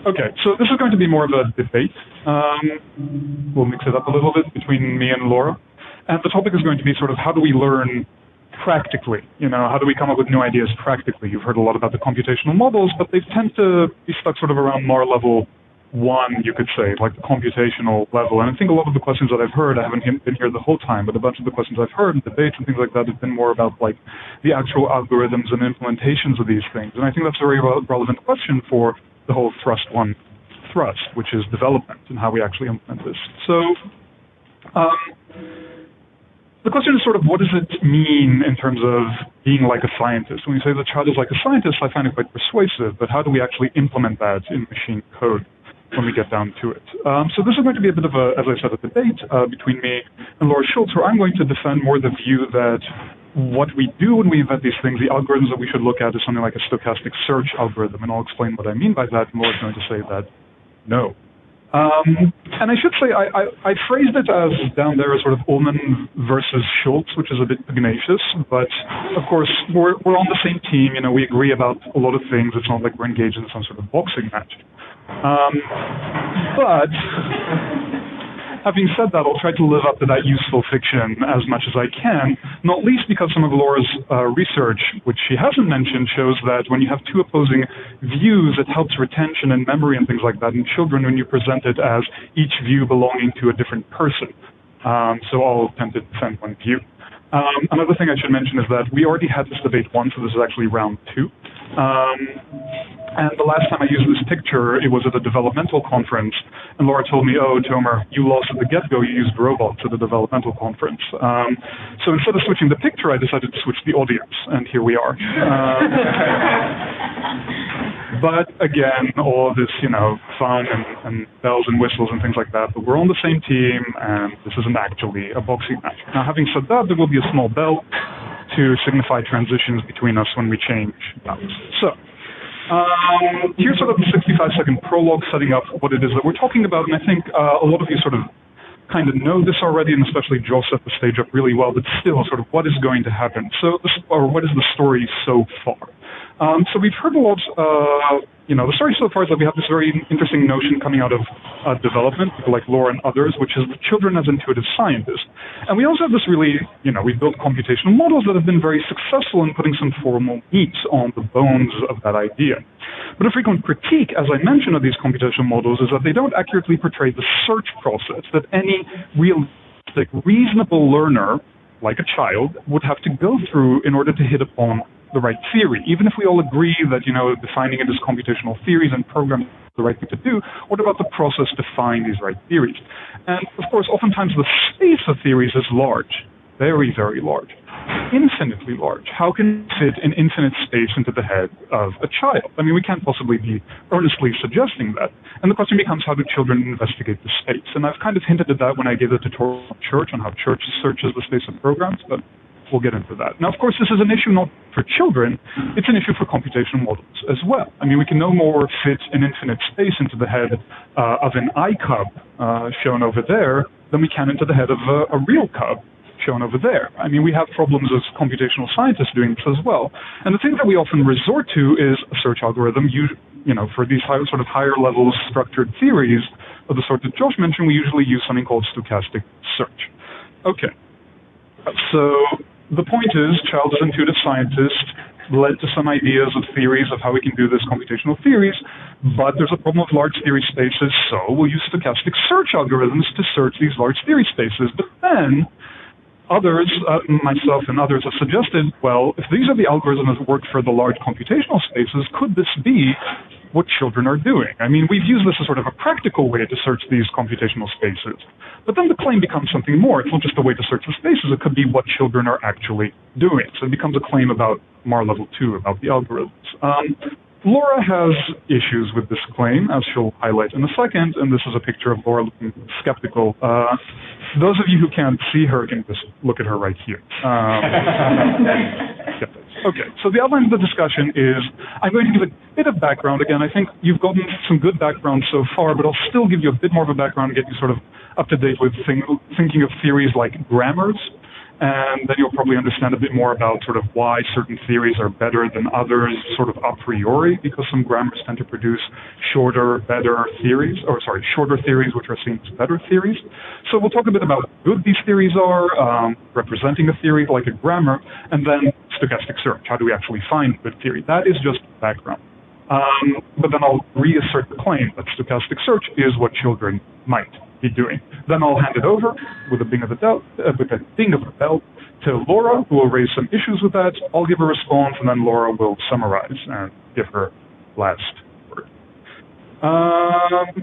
Okay, so this is going to be more of a debate. We'll mix it up a little bit between me and Laura. And the topic is going to be sort of how do we learn practically? How do we come up with new ideas practically? You've heard a lot about the computational models, but they tend to be stuck sort of around more level 1, you could say, like the computational level. And I think a lot of the questions that I've heard, I haven't been here the whole time, but a bunch of the questions I've heard in debates and things like that have been more about like the actual algorithms and implementations of these things. And I think that's a very relevant question for the whole thrust, which is development and how we actually implement this. So the question is sort of what does it mean in terms of being like a scientist? When you say the child is like a scientist, I find it quite persuasive, but how do we actually implement that in machine code when we get down to it? So this is going to be a bit of a, as I said, a debate between me and Laura Schulz, where I'm going to defend more the view that what we do when we invent these things, the algorithms that we should look at is something like a stochastic search algorithm, and I'll explain what I mean by that, and Laura's going to say that no. And I should say, I phrased it as down there as sort of Ullman versus Schulz, which is a bit pugnacious, but of course, we're on the same team, we agree about a lot of things. It's not like we're engaged in some sort of boxing match. But having said that, I'll try to live up to that useful fiction as much as I can, not least because some of Laura's research, which she hasn't mentioned, shows that when you have two opposing views, it helps retention and memory and things like that in children when you present it as each view belonging to a different person. So I'll tend to defend one view. Another thing I should mention is that we already had this debate once, so this is actually round 2. And the last time I used this picture, it was at a developmental conference, and Laura told me, oh, Tomer, you lost at the get-go, you used robots at the developmental conference. So instead of switching the picture, I decided to switch the audience, and here we are. But again, all of this, fun and bells and whistles and things like that, but we're on the same team, and this isn't actually a boxing match. Now, having said that, there will be a small bell to signify transitions between us when we change bouts. So, here's sort of the 65-second prologue setting up what it is that we're talking about, and I think a lot of you sort of kind of know this already, and especially Joel set the stage up really well, but still sort of what is going to happen, or what is the story so far. So we've heard a lot, the story so far is that we have this very interesting notion coming out of development, people like Laura and others, which is the children as intuitive scientists. And we also have this really, we've built computational models that have been very successful in putting some formal meat on the bones of that idea. But a frequent critique, as I mentioned, of these computational models is that they don't accurately portray the search process that any realistic, reasonable learner, like a child, would have to go through in order to hit upon the right theory. Even if we all agree that, defining it as computational theories and programs is the right thing to do, what about the process to find these right theories? And of course, oftentimes the space of theories is large, very, very large, infinitely large. How can it fit an infinite space into the head of a child? I mean, we can't possibly be earnestly suggesting that. And the question becomes, how do children investigate the space? And I've kind of hinted at that when I gave the tutorial on church, on how church searches the space of programs, but we'll get into that. Now, of course, this is an issue not for children, it's an issue for computational models as well. I mean, we can no more fit an infinite space into the head of an iCub shown over there than we can into the head of a real cub shown over there. I mean, we have problems as computational scientists doing this as well. And the thing that we often resort to is a search algorithm. For these sort of higher level structured theories of the sort that Josh mentioned, we usually use something called stochastic search. Okay. So the point is, child as intuitive scientist led to some ideas of theories of how we can do this computational theories, but there's a problem of large theory spaces, so we'll use stochastic search algorithms to search these large theory spaces. But then others, myself and others, have suggested, well, if these are the algorithms that work for the large computational spaces, could this be what children are doing? I mean, we've used this as sort of a practical way to search these computational spaces. But then the claim becomes something more. It's not just a way to search the spaces, it could be what children are actually doing. So it becomes a claim about MAR level 2, about the algorithms. Laura has issues with this claim, as she'll highlight in a second, and this is a picture of Laura looking skeptical. Those of you who can't see her can just look at her right here. Okay, so the outline of the discussion is, I'm going to give a bit of background. Again, I think you've gotten some good background so far, but I'll still give you a bit more of a background to get you sort of up to date with thinking of theories like grammars. And then you'll probably understand a bit more about sort of why certain theories are better than others, sort of a priori, because some grammars tend to produce shorter, better theories, shorter theories which are seen as better theories. So we'll talk a bit about how good these theories are, representing a theory like a grammar, and then stochastic search. How do we actually find a good theory? That is just background. But then I'll reassert the claim that stochastic search is what children might be doing. Then I'll hand it over with a ding of the bell to Laura, who will raise some issues with that. I'll give a response, and then Laura will summarize and give her last word.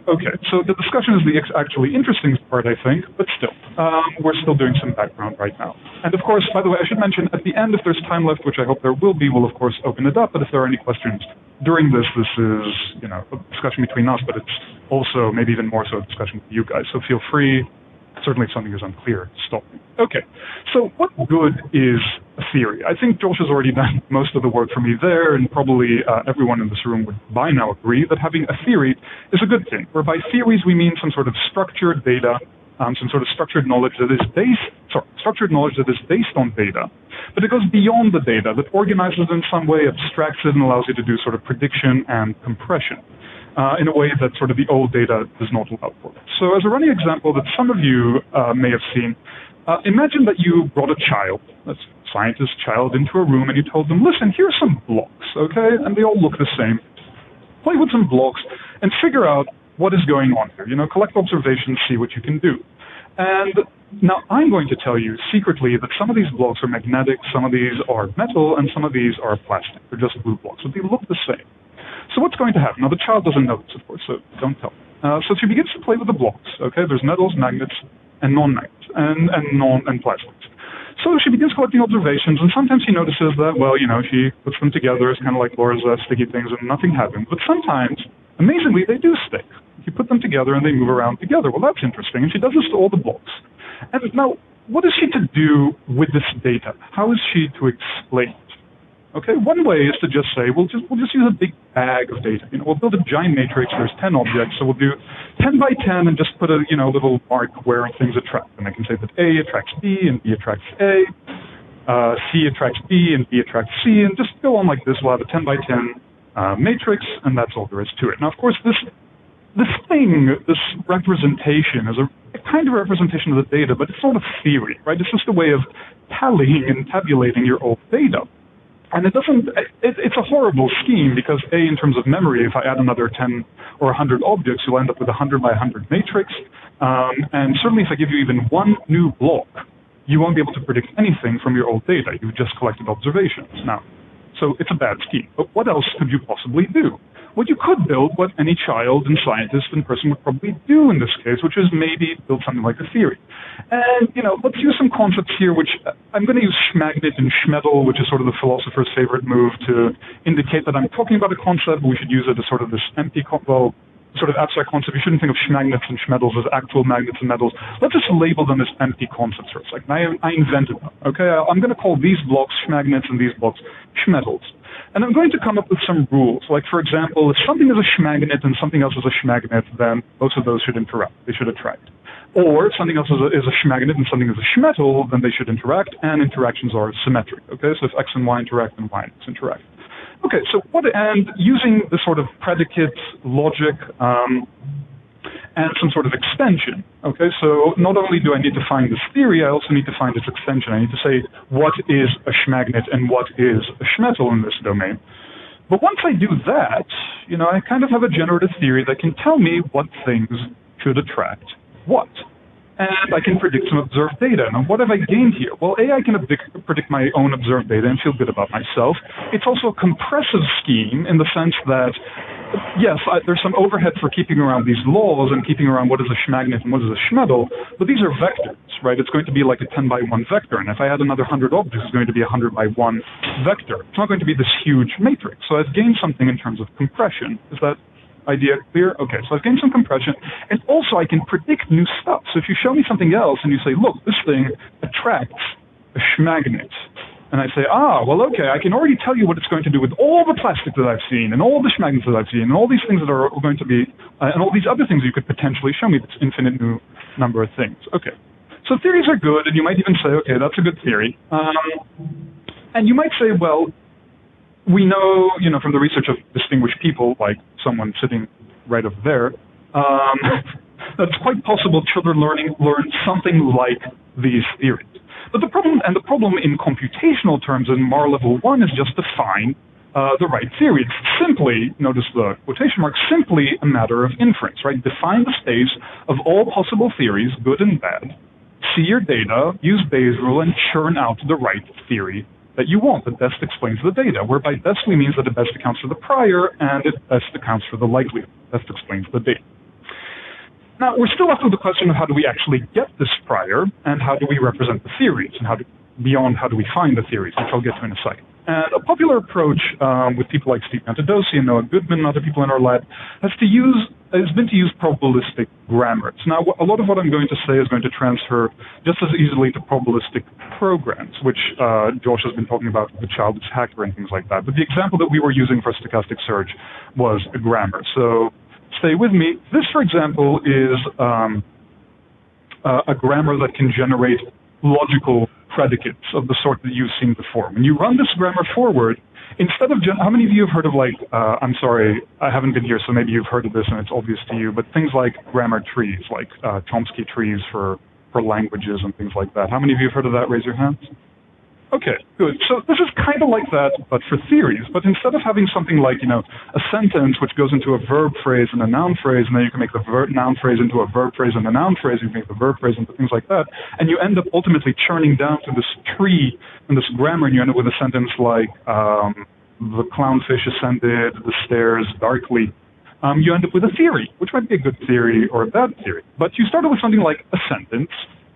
Okay, so the discussion is the actually interesting part, I think, but still, we're still doing some background right now. And of course, by the way, I should mention, at the end, if there's time left, which I hope there will be, we'll of course open it up, but if there are any questions during this is, a discussion between us, but it's also, maybe even more so, a discussion with you guys, so feel free. Certainly if something is unclear, stop me. Okay, so what good is a theory? I think Josh has already done most of the work for me there, and probably everyone in this room would by now agree that having a theory is a good thing, where by theories we mean some sort of structured data, some sort of structured knowledge that is based on data, but it goes beyond the data, that organizes it in some way, abstracts it, and allows you to do sort of prediction and compression. In a way that sort of the old data does not allow for. So as a running example that some of you may have seen, imagine that you brought a child, a scientist child, into a room and you told them, listen, here's some blocks, okay? And they all look the same. Play with some blocks and figure out what is going on here. Collect observations, see what you can do. And now I'm going to tell you secretly that some of these blocks are magnetic, some of these are metal, and some of these are plastic. They're just blue blocks, but they look the same. So what's going to happen? Now, the child doesn't know this, of course, so don't tell. So she begins to play with the blocks, okay? There's metals, magnets, and non-magnets, and plastics. So she begins collecting observations, and sometimes she notices that, she puts them together, it's kind of like Laura's sticky things, and nothing happens. But sometimes, amazingly, they do stick. You put them together, and they move around together. Well, that's interesting, and she does this to all the blocks. And now, what is she to do with this data? How is she to explain it? Okay, one way is to just say, we'll just use a big bag of data. We'll build a giant matrix, there's 10 objects, so we'll do 10 by 10 and just put a, little mark where things attract. And I can say that A attracts B and B attracts A, C attracts B and B attracts C, and just go on like this. We'll have a 10 by 10 matrix, and that's all there is to it. Now, of course, this representation is a kind of representation of the data, but it's not a theory, right? It's just a way of tallying and tabulating your old data. And it's a horrible scheme because in terms of memory, if I add another 10 or 100 objects, you'll end up with a 100 by 100 matrix. And certainly if I give you even one new block, you won't be able to predict anything from your old data. You've just collected observations now. So it's a bad scheme. But what else could you possibly do? Well, you could build what any child and scientist and person would probably do in this case, which is maybe build something like a theory. And, let's use some concepts here, which I'm going to use schmagnet and schmedel, which is sort of the philosopher's favorite move to indicate that I'm talking about a concept, but we should use it as sort of this empty, sort of abstract concept. You shouldn't think of schmagnets and schmedels as actual magnets and metals. Let's just label them as empty concepts for a second. I invented them, okay? I'm going to call these blocks schmagnets and these blocks schmedels. And I'm going to come up with some rules. Like, for example, if something is a schmagnet and something else is a schmagnet, then both of those should interact. They should attract. Or if something else is a schmagnet and something is a schmetal, then they should interact, and interactions are symmetric. Okay, so if X and Y interact, then Y and X interact. Okay, so and using the sort of predicate logic and some sort of extension. Okay, so not only do I need to find this theory, I also need to find its extension. I need to say what is a schmagnet and what is a schmetal in this domain. But once I do that, I kind of have a generative theory that can tell me what things should attract what. And I can predict some observed data. Now, what have I gained here? Well, I can predict my own observed data and feel good about myself. It's also a compressive scheme in the sense that, yes, there's some overhead for keeping around these laws and keeping around what is a schmagnet and what is a schmedel, but these are vectors, right? It's going to be like a 10 by 1 vector, and if I add another 100 objects, it's going to be a 100 by 1 vector. It's not going to be this huge matrix. So I've gained something in terms of compression. Is that idea clear? Okay, so I've gained some compression, and also I can predict new stuff. So if you show me something else and you say, look, this thing attracts a schmagnet, and I say, well, okay, I can already tell you what it's going to do with all the plastic that I've seen, and all the schmagnets that I've seen, and all these things that are going to be, and all these other things you could potentially show me, this infinite new number of things. Okay, so theories are good, and you might even say, okay, that's a good theory. And you might say, well, we know, from the research of distinguished people, like someone sitting right over there, that it's quite possible children learn something like these theories. But the problem in computational terms in MAR level 1 is just to find the right theory. It's simply, notice the quotation mark, simply a matter of inference, right? Define the space of all possible theories, good and bad, see your data, use Bayes' rule, and churn out the right theory that you want, that best explains the data, whereby best means that it best accounts for the prior and it best accounts for the likelihood, best explains the data. Now, we're still left with the question of how do we actually get this prior, and how do we represent the theories, and how do we find the theories, which I'll get to in a second. And a popular approach with people like Steve Antodosi and Noah Goodman and other people in our lab has been to use probabilistic grammars. Now, a lot of what I'm going to say is going to transfer just as easily to probabilistic programs, which Josh has been talking about with the childish hacker and things like that. But the example that we were using for stochastic search was a grammar. So stay with me. This, for example, is a grammar that can generate logical predicates of the sort that you've seen before. When you run this grammar forward, instead of, how many of you have heard of I'm sorry, I haven't been here, so maybe you've heard of this and it's obvious to you, but things like grammar trees, like Chomsky trees for languages and things like that. How many of you have heard of that? Raise your hands. Okay, good. So this is kind of like that, but for theories. But instead of having something like, a sentence which goes into a verb phrase and a noun phrase, and then you can make the noun phrase into a verb phrase and a noun phrase, you can make the verb phrase into things like that, and you end up ultimately churning down to this tree and this grammar, and you end up with a sentence like, the clownfish ascended the stairs darkly. You end up with a theory, which might be a good theory or a bad theory. But you started with something like a sentence,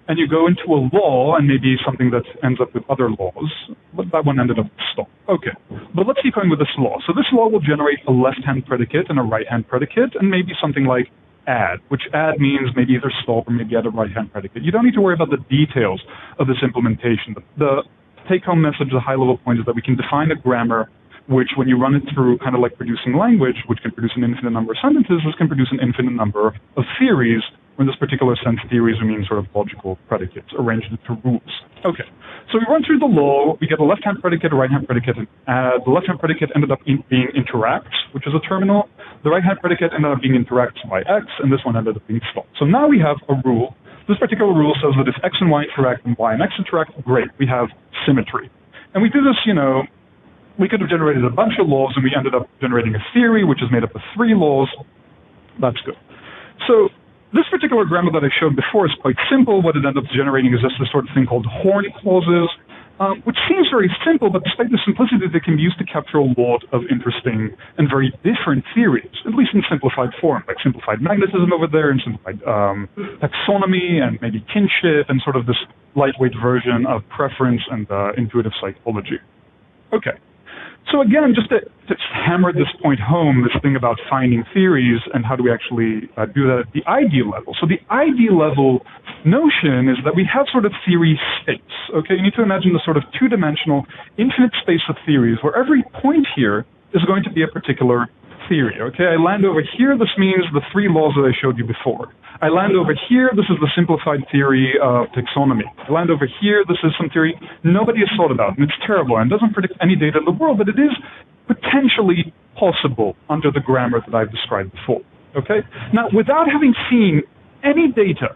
and you go into a law and maybe something that ends up with other laws, but that one ended up stop. Okay, but let's keep going with this law. So this law will generate a left-hand predicate and a right-hand predicate, and maybe something like add, which add means maybe either stop or maybe add a right-hand predicate. You don't need to worry about the details of this implementation. The take-home message, the high-level point is that we can define a grammar which, when you run it through kind of like producing language, which can produce an infinite number of sentences, this can produce an infinite number of theories. In this particular sense, theories mean sort of logical predicates arranged into rules. Okay, so we run through the law, we get a left-hand predicate, a right-hand predicate, and the left-hand predicate ended up being interacts, which is a terminal. The right-hand predicate ended up being interacts by x, and this one ended up being stop. So now we have a rule. This particular rule says that if x and y interact and y and x interact, great, we have symmetry. And we do this, we could have generated a bunch of laws, and we ended up generating a theory, which is made up of 3 laws. That's good. So this particular grammar that I showed before is quite simple. What it ends up generating is just this sort of thing called horn clauses, which seems very simple, but despite the simplicity, they can be used to capture a lot of interesting and very different theories, at least in simplified form, like simplified magnetism over there, and simplified taxonomy, and maybe kinship, and sort of this lightweight version of preference and intuitive psychology. Okay. So again, just to hammer this point home, this thing about finding theories and how do we actually do that at the ID level. So the ID level notion is that we have sort of theory space, okay? You need to imagine the sort of two-dimensional infinite space of theories where every point here is going to be a particular theory, okay? I land over here, this means the 3 laws that I showed you before. I land over here, this is the simplified theory of taxonomy. I land over here, this is some theory nobody has thought about, and it's terrible, and doesn't predict any data in the world, but it is potentially possible under the grammar that I've described before, okay? Now, without having seen any data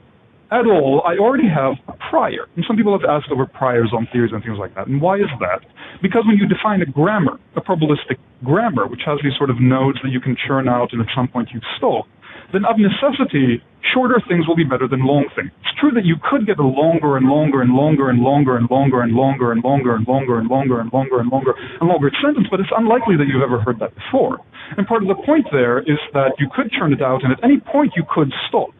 at all, I already have a prior. And some people have asked over priors on theories and things like that. And why is that? Because when you define a grammar, a probabilistic grammar, which has these sort of nodes that you can churn out and at some point you stop, then of necessity, shorter things will be better than long things. It's true that you could get a longer and longer and longer and longer and longer and longer and longer and longer and longer and longer and longer and longer sentence, but it's unlikely that you've ever heard that before. And part of the point there is that you could churn it out, and at any point you could stop.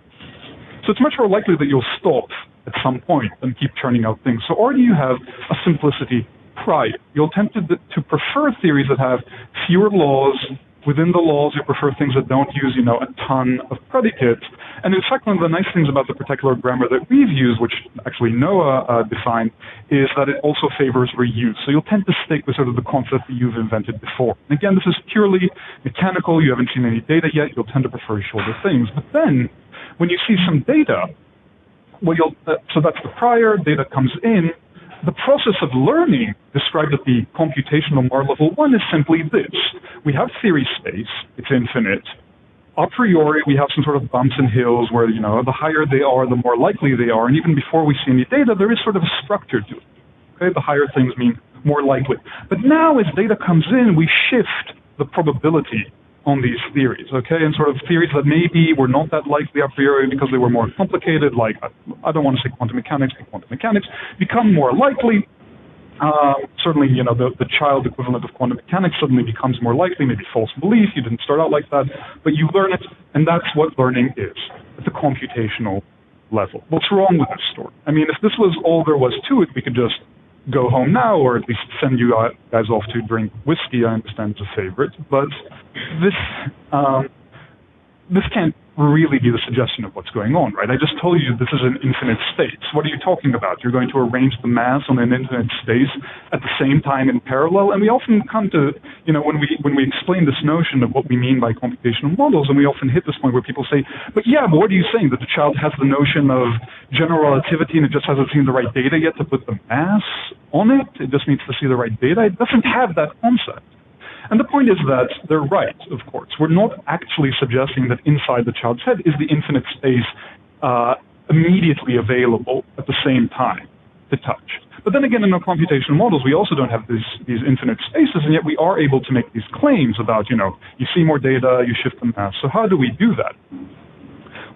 So it's much more likely that you'll stop at some point than keep churning out things. So already you have a simplicity prior. You'll tend to prefer theories that have fewer laws. Within the laws, you prefer things that don't use, a ton of predicates. And in fact, one of the nice things about the particular grammar that we've used, which actually Noah defined, is that it also favors reuse. So you'll tend to stick with sort of the concept that you've invented before. And again, this is purely mechanical. You haven't seen any data yet. You'll tend to prefer shorter things. But then, when you see some data, so that's the prior, data comes in. The process of learning described at the computational MAR level 1 is simply this. We have theory space, it's infinite. a priori, we have some sort of bumps and hills where, the higher they are, the more likely they are. And even before we see any data, there is sort of a structure to it. Okay, the higher things mean more likely. But now as data comes in, we shift the probability on these theories, okay? And sort of theories that maybe were not that likely a priori because they were more complicated, like, I don't want to say quantum mechanics, but quantum mechanics, become more likely. Certainly, the child equivalent of quantum mechanics suddenly becomes more likely, maybe false belief, you didn't start out like that, but you learn it, and that's what learning is, at the computational level. What's wrong with this story? I mean, if this was all there was to it, we could just go home now, or at least send you guys off to drink whiskey. I understand it's a favorite, but this can't really be the suggestion of what's going on, right? I just told you this is an infinite space. What are you talking about? You're going to arrange the mass on an infinite space at the same time in parallel, and we often come to, when we explain this notion of what we mean by computational models, and we often hit this point where people say, but what are you saying? That the child has the notion of general relativity and it just hasn't seen the right data yet to put the mass on it? It just needs to see the right data? It doesn't have that concept. And the point is that they're right, of course. We're not actually suggesting that inside the child's head is the infinite space immediately available at the same time to touch. But then again, in our computational models, we also don't have these infinite spaces, and yet we are able to make these claims about, you see more data, you shift the mass. So how do we do that?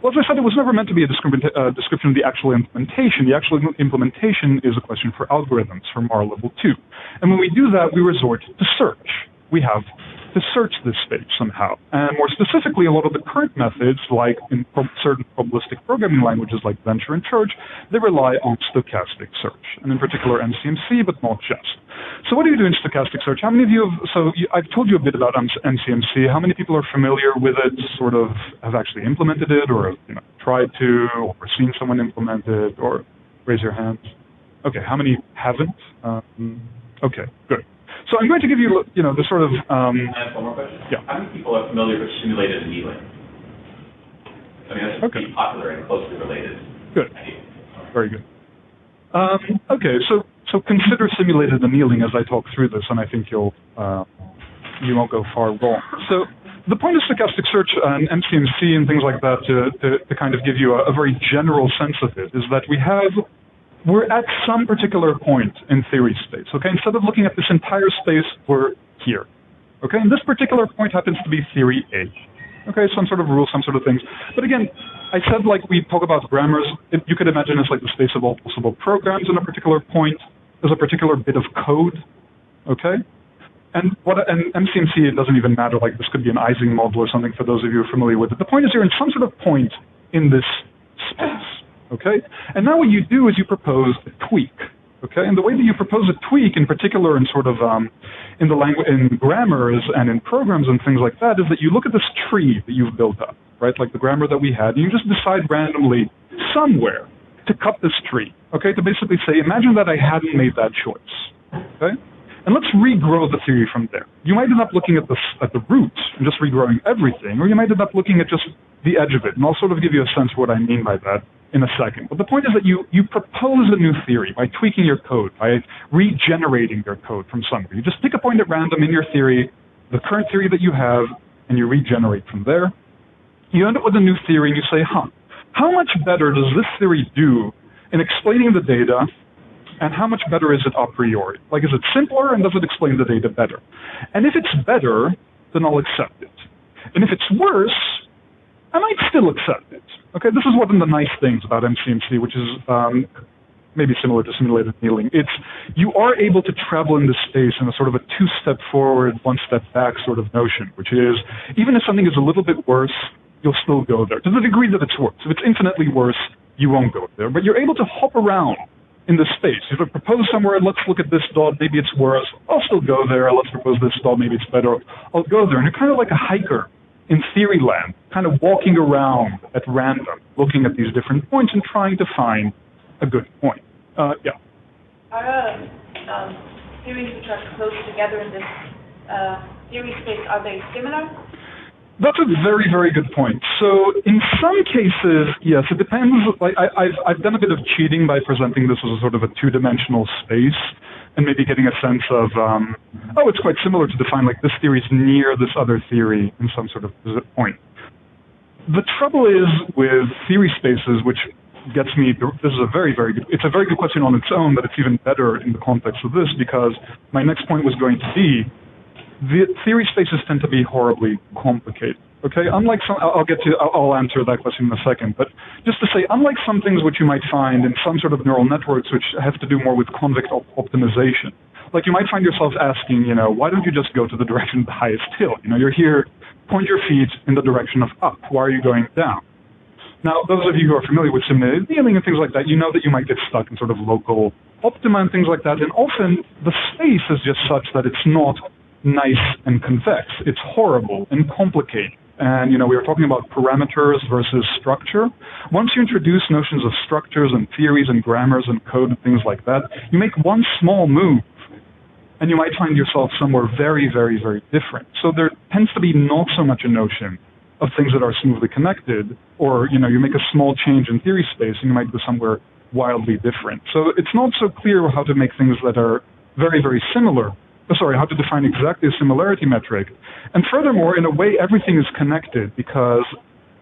Well, as I said, it was never meant to be a description of the actual implementation. The actual implementation is a question for algorithms, for MAR level 2. And when we do that, we resort to search. We have to search this space somehow. And more specifically, a lot of the current methods, like in certain probabilistic programming languages like Venture and Church, they rely on stochastic search, and in particular MCMC, but not just. So what do you do in stochastic search? How many of you I've told you a bit about MCMC. How many people are familiar with it, sort of have actually implemented it, or tried to, or seen someone implement it, or raise your hands? Okay, how many haven't? Okay, good. So I'm going to give you, the sort of... I have one more question. Yeah. How many people are familiar with simulated annealing? I mean, that's pretty popular and closely related. Good. Very good. Okay, so consider simulated annealing as I talk through this, and I think you won't go far wrong. So the point of stochastic search and MCMC and things like that, to kind of give you a very general sense of it, is that we're at some particular point in theory space, okay? Instead of looking at this entire space, we're here, okay? And this particular point happens to be theory A, okay? Some sort of rule, some sort of things. But again, I said, like, we talk about grammars. You could imagine it's like the space of all possible programs in a particular point. There's a particular bit of code, okay? And MCMC, it doesn't even matter, like this could be an Ising model or something for those of you who are familiar with it. The point is you're in some sort of point in this space. Okay? And now what you do is you propose a tweak. Okay? And the way that you propose a tweak, in particular in sort of in grammars and in programs and things like that, is that you look at this tree that you've built up, right? Like the grammar that we had, and you just decide randomly somewhere to cut this tree. Okay? To basically say, imagine that I hadn't made that choice. Okay? And let's regrow the theory from there. You might end up looking at the roots and just regrowing everything, or you might end up looking at just the edge of it. And I'll sort of give you a sense of what I mean by that in a second. But the point is that you propose a new theory by tweaking your code, by regenerating your code from somewhere. You just pick a point at random in your theory, the current theory that you have, and you regenerate from there. You end up with a new theory and you say, how much better does this theory do in explaining the data, and how much better is it a priori? Like, is it simpler and does it explain the data better? And if it's better, then I'll accept it. And if it's worse, I might still accept it. Okay, this is one of the nice things about MCMC, which is maybe similar to simulated annealing. It's you are able to travel in this space in a sort of a two-step forward, one-step back sort of notion, which is even if something is a little bit worse, you'll still go there, to the degree that it's worse. If it's infinitely worse, you won't go there. But you're able to hop around in this space. If I propose somewhere, let's look at this dot, maybe it's worse, I'll still go there. Let's propose this dot, maybe it's better, I'll go there. And you're kind of like a hiker in theory land, kind of walking around at random, looking at these different points and trying to find a good point. Yeah. Are theories which are close together in this theory space, are they similar? That's a very, very good point. So in some cases, yes, it depends. Like I've done a bit of cheating by presenting this as a sort of a two-dimensional space and maybe getting a sense of, it's quite similar to define like this theory is near this other theory in some sort of point. The trouble is with theory spaces, which gets me, this is a very, very good, it's a very good question on its own, but it's even better in the context of this, because my next point was going to be, the theory spaces tend to be horribly complicated. Okay, unlike some, I'll answer that question in a second, but just to say, unlike some things which you might find in some sort of neural networks which have to do more with convex optimization, like you might find yourself asking, why don't you just go to the direction of the highest hill? You're here, point your feet in the direction of up. Why are you going down? Now, those of you who are familiar with simulated annealing and things like that, you know that you might get stuck in sort of local optima and things like that, and often the space is just such that it's not nice and convex. It's horrible and complicated. And, we were talking about parameters versus structure. Once you introduce notions of structures and theories and grammars and code and things like that, you make one small move, and you might find yourself somewhere very, very, very different. So there tends to be not so much a notion of things that are smoothly connected, or, you make a small change in theory space, and you might go somewhere wildly different. So it's not so clear how to make things that are very, very similar. How to define exactly a similarity metric. And furthermore, in a way, everything is connected, because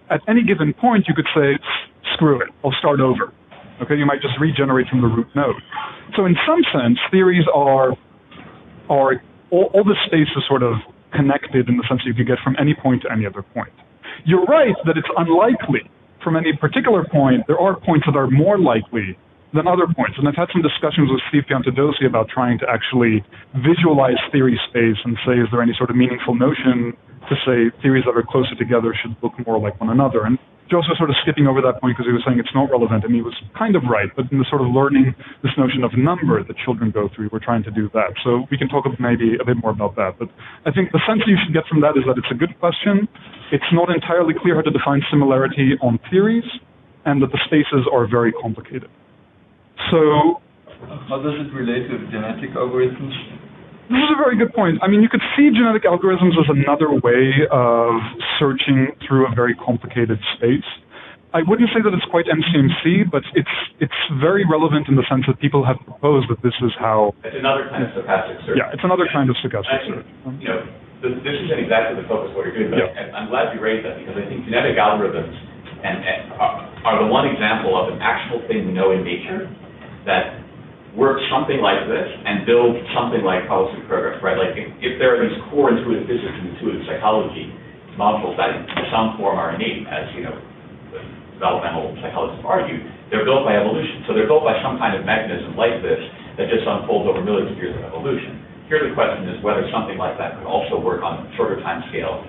at any given point, you could say, screw it, I'll start over. Okay, you might just regenerate from the root node. So in some sense, theories are all the space is sort of connected in the sense that you can get from any point to any other point. You're right that it's unlikely from any particular point. There are points that are more likely than other points. And I've had some discussions with Steve Piantadosi about trying to actually visualize theory space and say, is there any sort of meaningful notion to say theories that are closer together should look more like one another? And Joseph was sort of skipping over that point because he was saying it's not relevant, and he was kind of right, but in the sort of learning this notion of number that children go through, we're trying to do that. So we can talk maybe a bit more about that. But I think the sense you should get from that is that it's a good question. It's not entirely clear how to define similarity on theories, and that the spaces are very complicated. So, how does it relate to genetic algorithms? This is a very good point. I mean, you could see genetic algorithms as another way of searching through a very complicated space. I wouldn't say that it's quite MCMC, but it's very relevant in the sense that people have proposed that this is how... It's another kind of stochastic search. Yeah, it's another kind of stochastic search. This isn't exactly the focus of what you're doing, but I'm glad you raised that, because I think genetic algorithms are the one example of an actual thing we know in nature that works something like this and builds something like policy progress, right? Like if there are these core intuitive physics and intuitive psychology modules that in some form are innate, as the developmental psychologists have argued, they're built by evolution. So they're built by some kind of mechanism like this that just unfolds over millions of years of evolution. Here the question is whether something like that could also work on a shorter time scale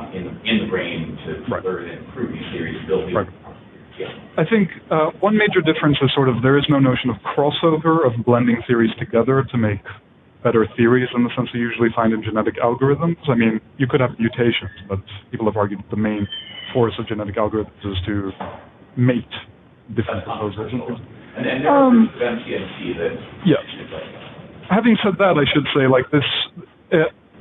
in the brain to learn and improve these theories, build these. I think one major difference is there is no notion of crossover, of blending theories together to make better theories in the sense you usually find in genetic algorithms. I mean, you could have mutations, but people have argued that the main force of genetic algorithms is to mate different proposals. And there are MCMC that... Yeah. Having said that, I should say,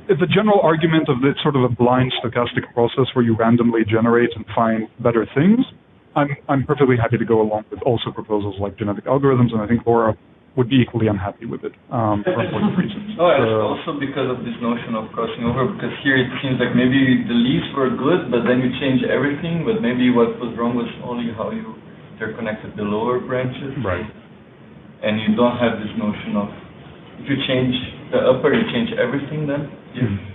the general argument of this sort of a blind stochastic process where you randomly generate and find better things, I'm perfectly happy to go along with also proposals like genetic algorithms, and I think Laura would be equally unhappy with it for important reasons. Also because of this notion of crossing over, because here it seems like maybe the leaves were good, but then you change everything, but maybe what was wrong was only how you interconnected the lower branches. Right. And you don't have this notion of, if you change the upper, you change everything then? Yeah.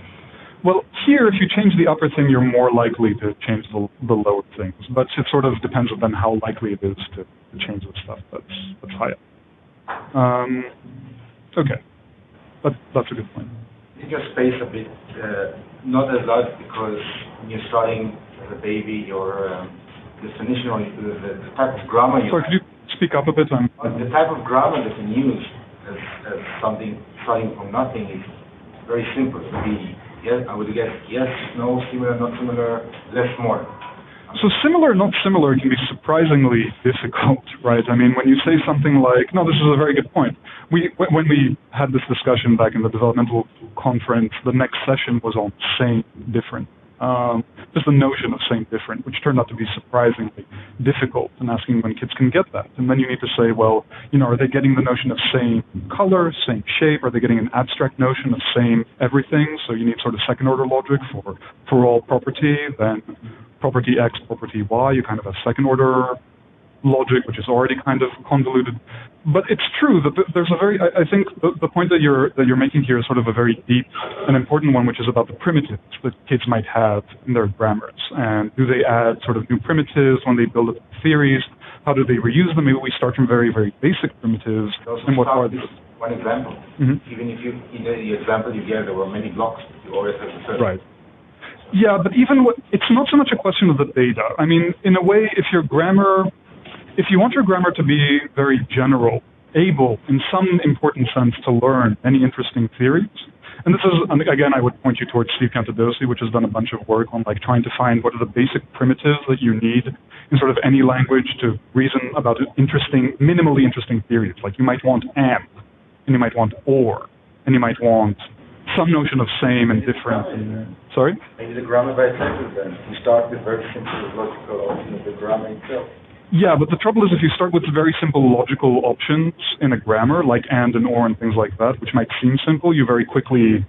Well, here, if you change the upper thing, you're more likely to change the lower things. But it sort of depends on how likely it is to change the stuff that's higher. Okay. That's a good point. I think your space a bit not as large, because when you're starting as a baby, your definition or the type of grammar you... Sorry, could you speak up a bit? The type of grammar that you use as something starting from nothing is very simple. It would be, yes, I would guess yes, no, similar, not similar, less, more. So similar, not similar can be surprisingly difficult, right? I mean, when you say something like, no, this is a very good point. When we had this discussion back in the developmental conference, the next session was on same, different. just the notion of same different, which turned out to be surprisingly difficult in asking when kids can get that. And then you need to say, well, are they getting the notion of same color, same shape? Are they getting an abstract notion of same everything? So you need sort of second order logic for all property, then property X, property Y, you kind of have second order logic, which is already kind of convoluted. But it's true that there's I think the point that you're making here is sort of a very deep and important one, which is about the primitives that kids might have in their grammars. And do they add sort of new primitives when they build up theories? How do they reuse them? Maybe we start from very, very basic primitives. And what are these? One example. Mm-hmm. Even if in the example you gave, there were many blocks, you always have the first. Right. Yeah, but it's not so much a question of the data. I mean, in a way, if you want your grammar to be very general, able in some important sense to learn any interesting theories, and this is, again, I would point you towards Steve Cantadosi, which has done a bunch of work on trying to find what are the basic primitives that you need in sort of any language to reason about minimally interesting theories. Like you might want and you might want or, and you might want some notion of same and different. Sorry? Maybe the grammar by sentence then. You start with very simple logical options of the grammar itself. Yeah, but the trouble is if you start with very simple logical options in a grammar, like and or and things like that, which might seem simple, you very quickly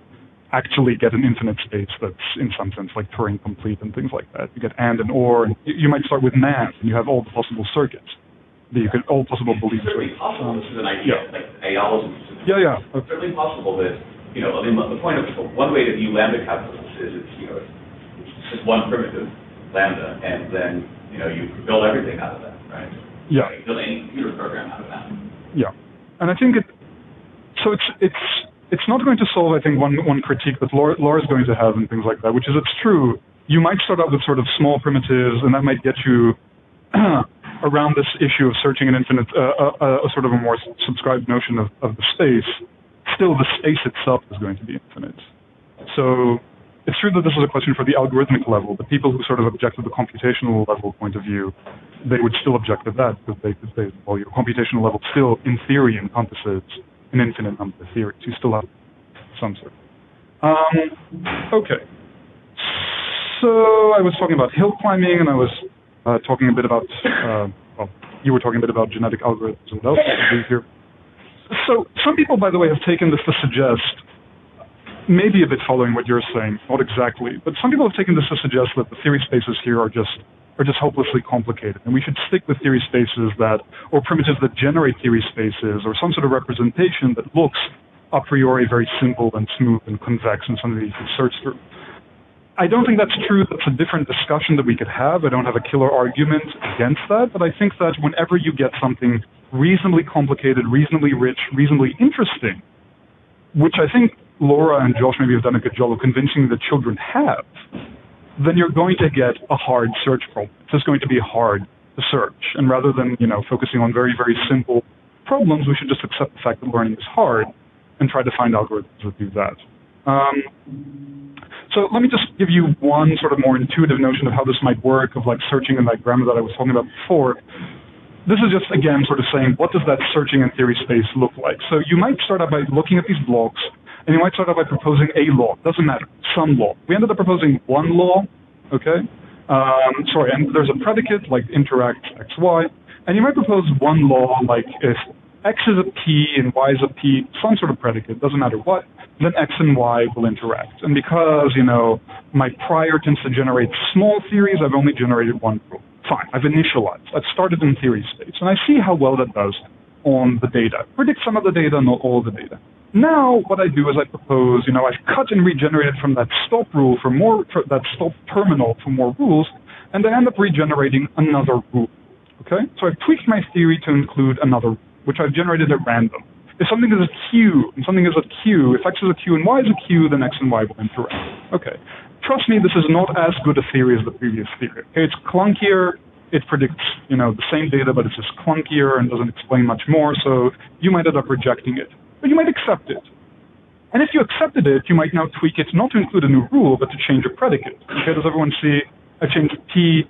actually get an infinite space that's in some sense like Turing complete and things like that. You get and or, and you might start with NAND, and you have all the possible circuits. All possible beliefs. It's certainly possible. This is an idea, like AL is Yeah. It's certainly possible that, the point of one way to view lambda calculus is it's just one primitive lambda, and then you build everything out of that, right? Yeah. You build any computer program out of that. Yeah, and I think it's not going to solve, I think, one critique that Laura's going to have and things like that, which is it's true. You might start out with sort of small primitives, and that might get you around this issue of searching an infinite, a sort of a more subscribed notion of the space. Still, the space itself is going to be infinite. So it's true that this is a question for the algorithmic level. The people who sort of object to the computational level point of view, they would still object to that because they could say, well, your computational level still, in theory, encompasses an infinite number of theories. You still have some sort. Okay. So I was talking about hill climbing, and I was talking a bit about, you were talking a bit about genetic algorithms and what else we can do here. So some people, by the way, have taken this to suggest, maybe a bit following what you're saying, not exactly, but some people have taken this to suggest that the theory spaces here are just hopelessly complicated, and we should stick with theory spaces or primitives that generate theory spaces, or some sort of representation that looks a priori very simple and smooth and convex and something that you can search through. I don't think that's true. That's a different discussion that we could have. I don't have a killer argument against that, but I think that whenever you get something reasonably complicated, reasonably rich, reasonably interesting, which I think Laura and Josh maybe have done a good job of convincing the children have, then you're going to get a hard search problem. It's just going to be hard to search. And rather than, focusing on very, very simple problems, we should just accept the fact that learning is hard and try to find algorithms that do that. So let me just give you one sort of more intuitive notion of how this might work, of searching in that grammar that I was talking about before. This is just, again, sort of saying, what does that searching in theory space look like? So you might start out by looking at these blocks, and you might start out by proposing a law. Doesn't matter, some law. We ended up proposing one law, okay? And there's a predicate, like interact xy, and you might propose one law, like if x is a p and y is a p, some sort of predicate, doesn't matter what, then x and y will interact. And because, my prior tends to generate small theories, I've only generated one rule. Fine, I've initialized. I've started in theory space, and I see how well that does on the data. Predict some of the data, not all of the data. Now, what I do is I propose, I've cut and regenerated from that stop rule for that stop terminal for more rules, and I end up regenerating another rule. Okay? So I've tweaked my theory to include another rule, which I've generated at random. If something is a Q, and something is a Q, if X is a Q and Y is a Q, then X and Y will interact. Okay. Trust me, this is not as good a theory as the previous theory. Okay, it's clunkier, it predicts, the same data, but it's just clunkier and doesn't explain much more, so you might end up rejecting it. But you might accept it. And if you accepted it, you might now tweak it not to include a new rule, but to change a predicate. Okay, does everyone see? I've changed P,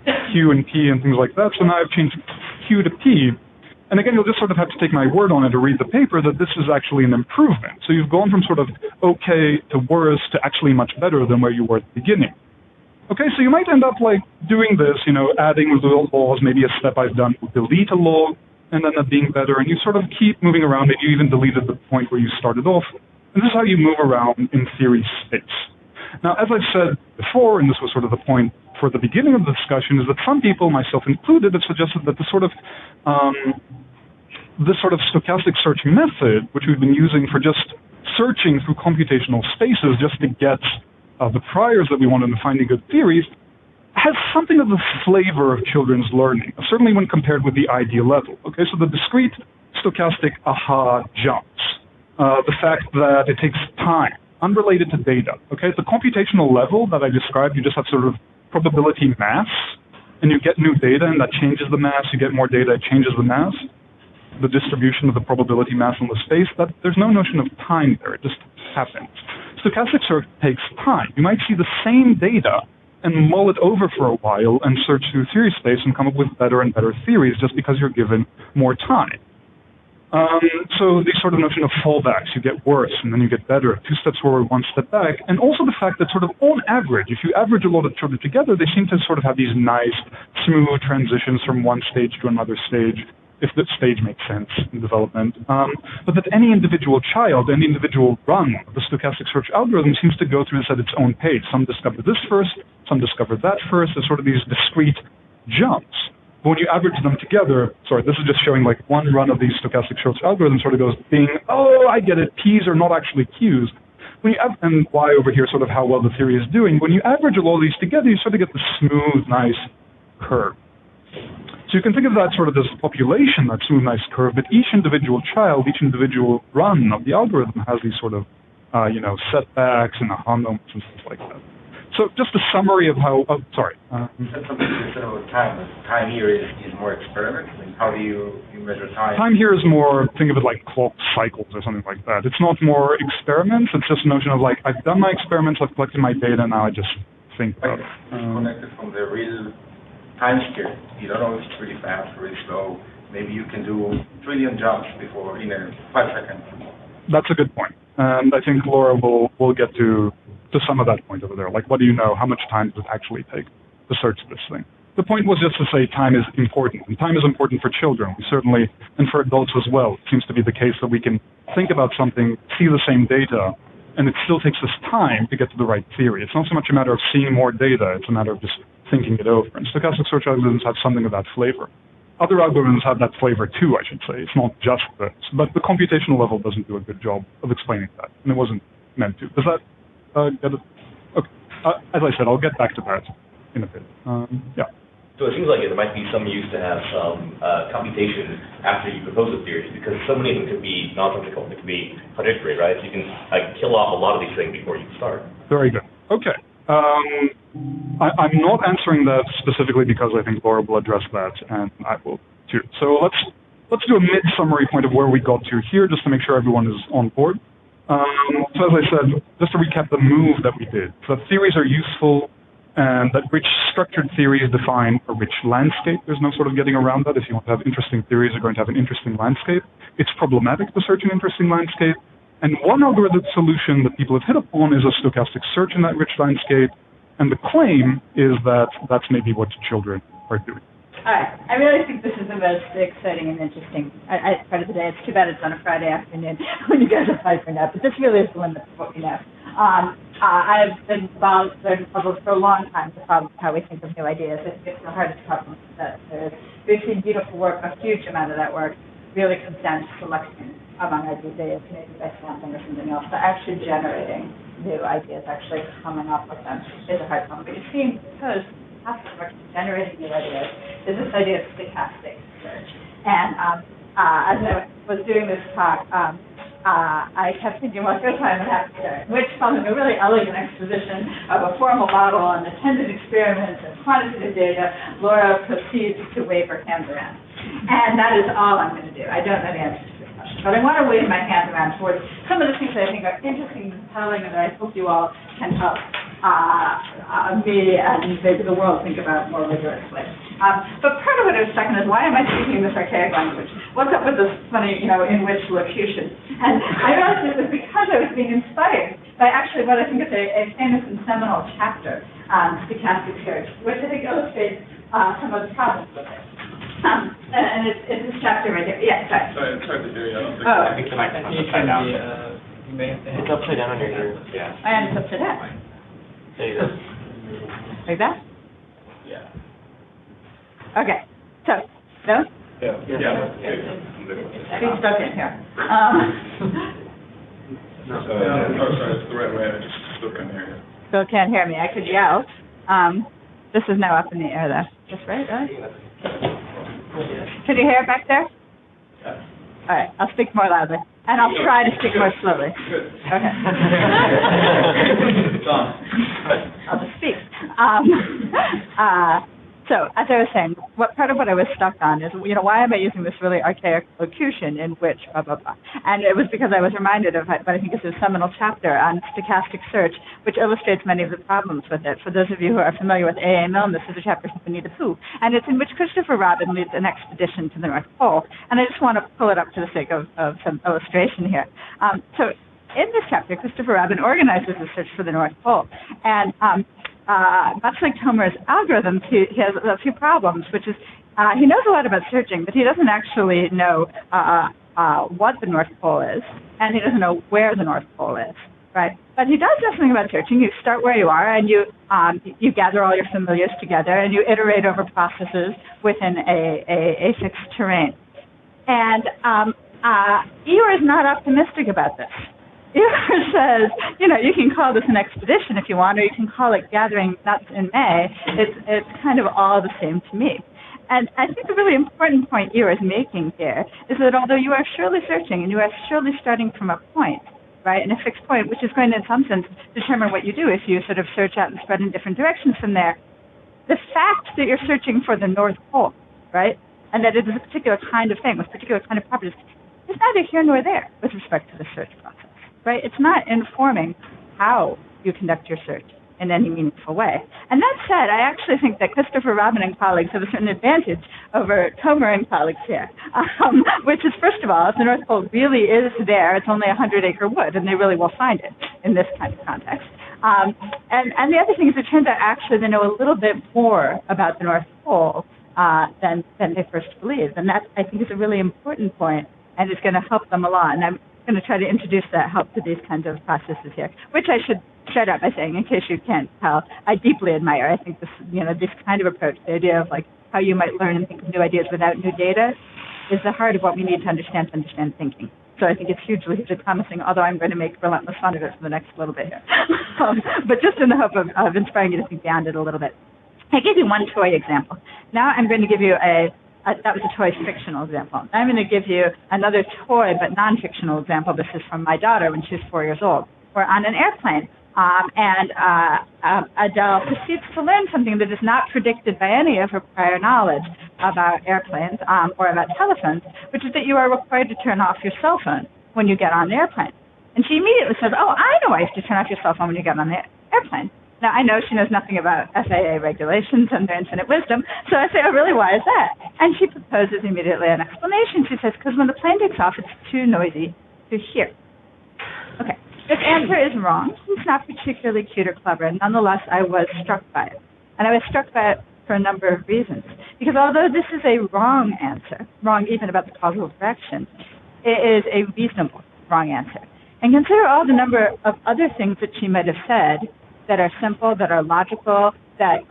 Q, and P, and things like that, so now I've changed Q to P. And again, you'll just sort of have to take my word on it or read the paper that this is actually an improvement. So you've gone from sort of okay to worse to actually much better than where you were at the beginning. Okay, so you might end up like doing this, adding little laws, maybe a step I've done will delete a law, and then that being better, and you sort of keep moving around. Maybe you even deleted the point where you started off. And this is how you move around in theory space. Now, as I've said before, and this was sort of the point for the beginning of the discussion, is that some people, myself included, have suggested that this sort of stochastic search method, which we've been using for just searching through computational spaces just to get the priors that we want in finding good theories, has something of the flavor of children's learning, certainly when compared with the ideal level. Okay, so the discrete stochastic aha jumps, the fact that it takes time, unrelated to data. Okay, at the computational level that I described, you just have sort of probability mass, and you get new data, and that changes the mass. You get more data, it changes the mass, the distribution of the probability mass in the space. That there's no notion of time there. It just happens. Stochastic search takes time. You might see the same data and mull it over for a while and search through theory space and come up with better and better theories just because you're given more time. So the sort of notion of fallbacks, you get worse and then you get better, 2 steps forward, 1 step back, and also the fact that sort of on average, if you average a lot of children together, they seem to sort of have these nice, smooth transitions from one stage to another stage, if that stage makes sense in development. But that any individual child, any individual run of the stochastic search algorithm seems to go through this at its own pace. Some discover this first, some discover that first. There's sort of these discrete jumps. But when you average them together, this is just showing like one run of these stochastic search algorithms sort of goes being, oh, I get it, P's are not actually Q's. When you and Y over here, sort of how well the theory is doing. When you average all these together, you sort of get the smooth, nice curve. So you can think of that sort of as a population, that smooth, nice curve, but each individual child, each individual run of the algorithm has these sort of, setbacks and Handoffs and stuff like that. So just a summary of how, You said something you said about time. Time here is more experiment. Like how do you measure time? Time here is more, think of it like clock cycles or something like that. It's not more experiments, it's just a notion of like, I've done my experiments, I've collected my data, now I just think about it. Connected from the real time scale. You don't know if it's really fast or really slow. Maybe you can do trillion jumps before in 5 seconds. That's a good point. And I think Laura will get to some of that point over there. Like, what do you know? How much time does it actually take to search this thing? The point was just to say time is important. And time is important for children. We certainly, and for adults as well, it seems to be the case that we can think about something, see the same data, and it still takes us time to get to the right theory. It's not so much a matter of seeing more data, it's a matter of just thinking it over. And stochastic search algorithms have something of that flavor. Other algorithms have that flavor too, I should say. It's not just this. But the computational level doesn't do a good job of explaining that, and it wasn't meant to. Does that get it? Okay. As I said, I'll get back to that in a bit. So it seems like there might be some use to have some computation after you propose a theory, because so many of them could be non-technical, they could be contradictory, right? So you can kill off a lot of these things before you start. Very good. Okay. I'm not answering that specifically because I think Laura will address that, and I will too. So let's do a mid-summary point of where we got to here, just to make sure everyone is on board. So as I said, just to recap the move that we did. So that theories are useful, and that rich structured theories define a rich landscape. There's no sort of getting around that. If you want to have interesting theories, you're going to have an interesting landscape. It's problematic to search an interesting landscape. And one algorithmic solution that people have hit upon is a stochastic search in that rich landscape. And the claim is that that's maybe what children are doing. All right. I really think this is the most exciting and interesting part of the day. It's too bad it's on a Friday afternoon when you guys are piping up, but this really is the limit of what we know. I've been involved in puzzles for a long time, the problem of how we think of new ideas. It's the hardest problem that there is. We've seen beautiful work, a huge amount of that work really comes down to selection among ideas, maybe by sampling or something else, but actually generating new ideas, actually coming up with them is a hard problem. But you're seeing because generating new ideas is this idea of stochastic search. And as I was doing this talk, I kept thinking, well, good time and after, which following a really elegant exposition of a formal model and attended experiments and quantitative data, Laura proceeds to wave her hands around. And that is all I'm going to do. I don't know the answer to this question, but I want to wave my hands around towards some of the things that I think are interesting and compelling and that I hope you all can help me and maybe the world think about more rigorously. But part of what I was stuck in is, why am I speaking this archaic language? What's up with this funny, in which locution? And I realized it was because I was being inspired by actually what I think is a famous and seminal chapter on stochastic search, which I think illustrates some of the problems with it. And it's this chapter right here. Yeah, sorry. Sorry, it's hard to hear you. I think the microphone's upside down. You may have to It's upside down on your ear. Yeah. And it's up to that. There you go. Like that? Yeah. Okay. So, no? Yeah. Please stuck in here. Oh, sorry, it's the right way. I just still couldn't hear you. Still can't hear me. I could yell. This is now up in the air, though. Just right? Can you hear it back there? Yeah. All right. I'll speak more loudly. And I'll try to speak more slowly. Good. Okay. It's on. I'll just speak. So, as I was saying, part of what I was stuck on is, why am I using this really archaic locution in which, blah, blah, blah. And it was because I was reminded of what I think is a seminal chapter on stochastic search, which illustrates many of the problems with it. For those of you who are familiar with A.A. Milne, this is a chapter from Winnie the Pooh, and it's in which Christopher Robin leads an expedition to the North Pole. And I just want to pull it up for the sake of some illustration here. So, in this chapter, Christopher Robin organizes the search for the North Pole. And much like Tomer's algorithms, he has a few problems, which is he knows a lot about searching, but he doesn't actually know what the North Pole is, and he doesn't know where the North Pole is, right? But he does know something about searching. You start where you are, and you gather all your familiars together, and you iterate over processes within a fixed terrain. And Eeyore is not optimistic about this. Eeyore says, you can call this an expedition if you want, or you can call it gathering nuts in May. It's kind of all the same to me. And I think the really important point Eeyore is making here is that although you are surely searching and you are surely starting from a point, right, and a fixed point, which is going to, in some sense, determine what you do if you sort of search out and spread in different directions from there, the fact that you're searching for the North Pole, right, and that it is a particular kind of thing with particular kind of properties, is neither here nor there with respect to the search process. Right? It's not informing how you conduct your search in any meaningful way. And that said, I actually think that Christopher Robin and colleagues have a certain advantage over Tomer and colleagues here, which is, first of all, if the North Pole really is there, it's only a 100-acre wood, and they really will find it in this kind of context. And the other thing is it turns out actually they know a little bit more about the North Pole than they first believed. And that, I think, is a really important point, and it's going to help them a lot. And I'm going to try to introduce that help to these kinds of processes here, which I should start out by saying, in case you can't tell, I deeply admire. I think this kind of approach, the idea of like how you might learn and think of new ideas without new data, is the heart of what we need to understand thinking. So I think it's hugely, hugely promising, although I'm going to make relentless fun of it for the next little bit here. But just in the hope of inspiring you to think beyond it a little bit. I gave you one toy example. Now I'm going to give you that was a toy fictional example. I'm going to give you another toy but non-fictional example. This is from my daughter when she was 4 years old. We're on an airplane, and Adele proceeds to learn something that is not predicted by any of her prior knowledge about airplanes or about telephones, which is that you are required to turn off your cell phone when you get on the airplane. And she immediately says, oh, I know why you have to turn off your cell phone when you get on the airplane. Now, I know she knows nothing about FAA regulations and their infinite wisdom, so I say, oh, really, why is that? And she proposes immediately an explanation. She says, because when the plane takes off, it's too noisy to hear. Okay, this answer is wrong. It's not particularly cute or clever, and nonetheless, I was struck by it. And I was struck by it for a number of reasons. Because although this is a wrong answer, wrong even about the causal direction, it is a reasonable wrong answer. And consider all the number of other things that she might have said that are simple, that are logical, that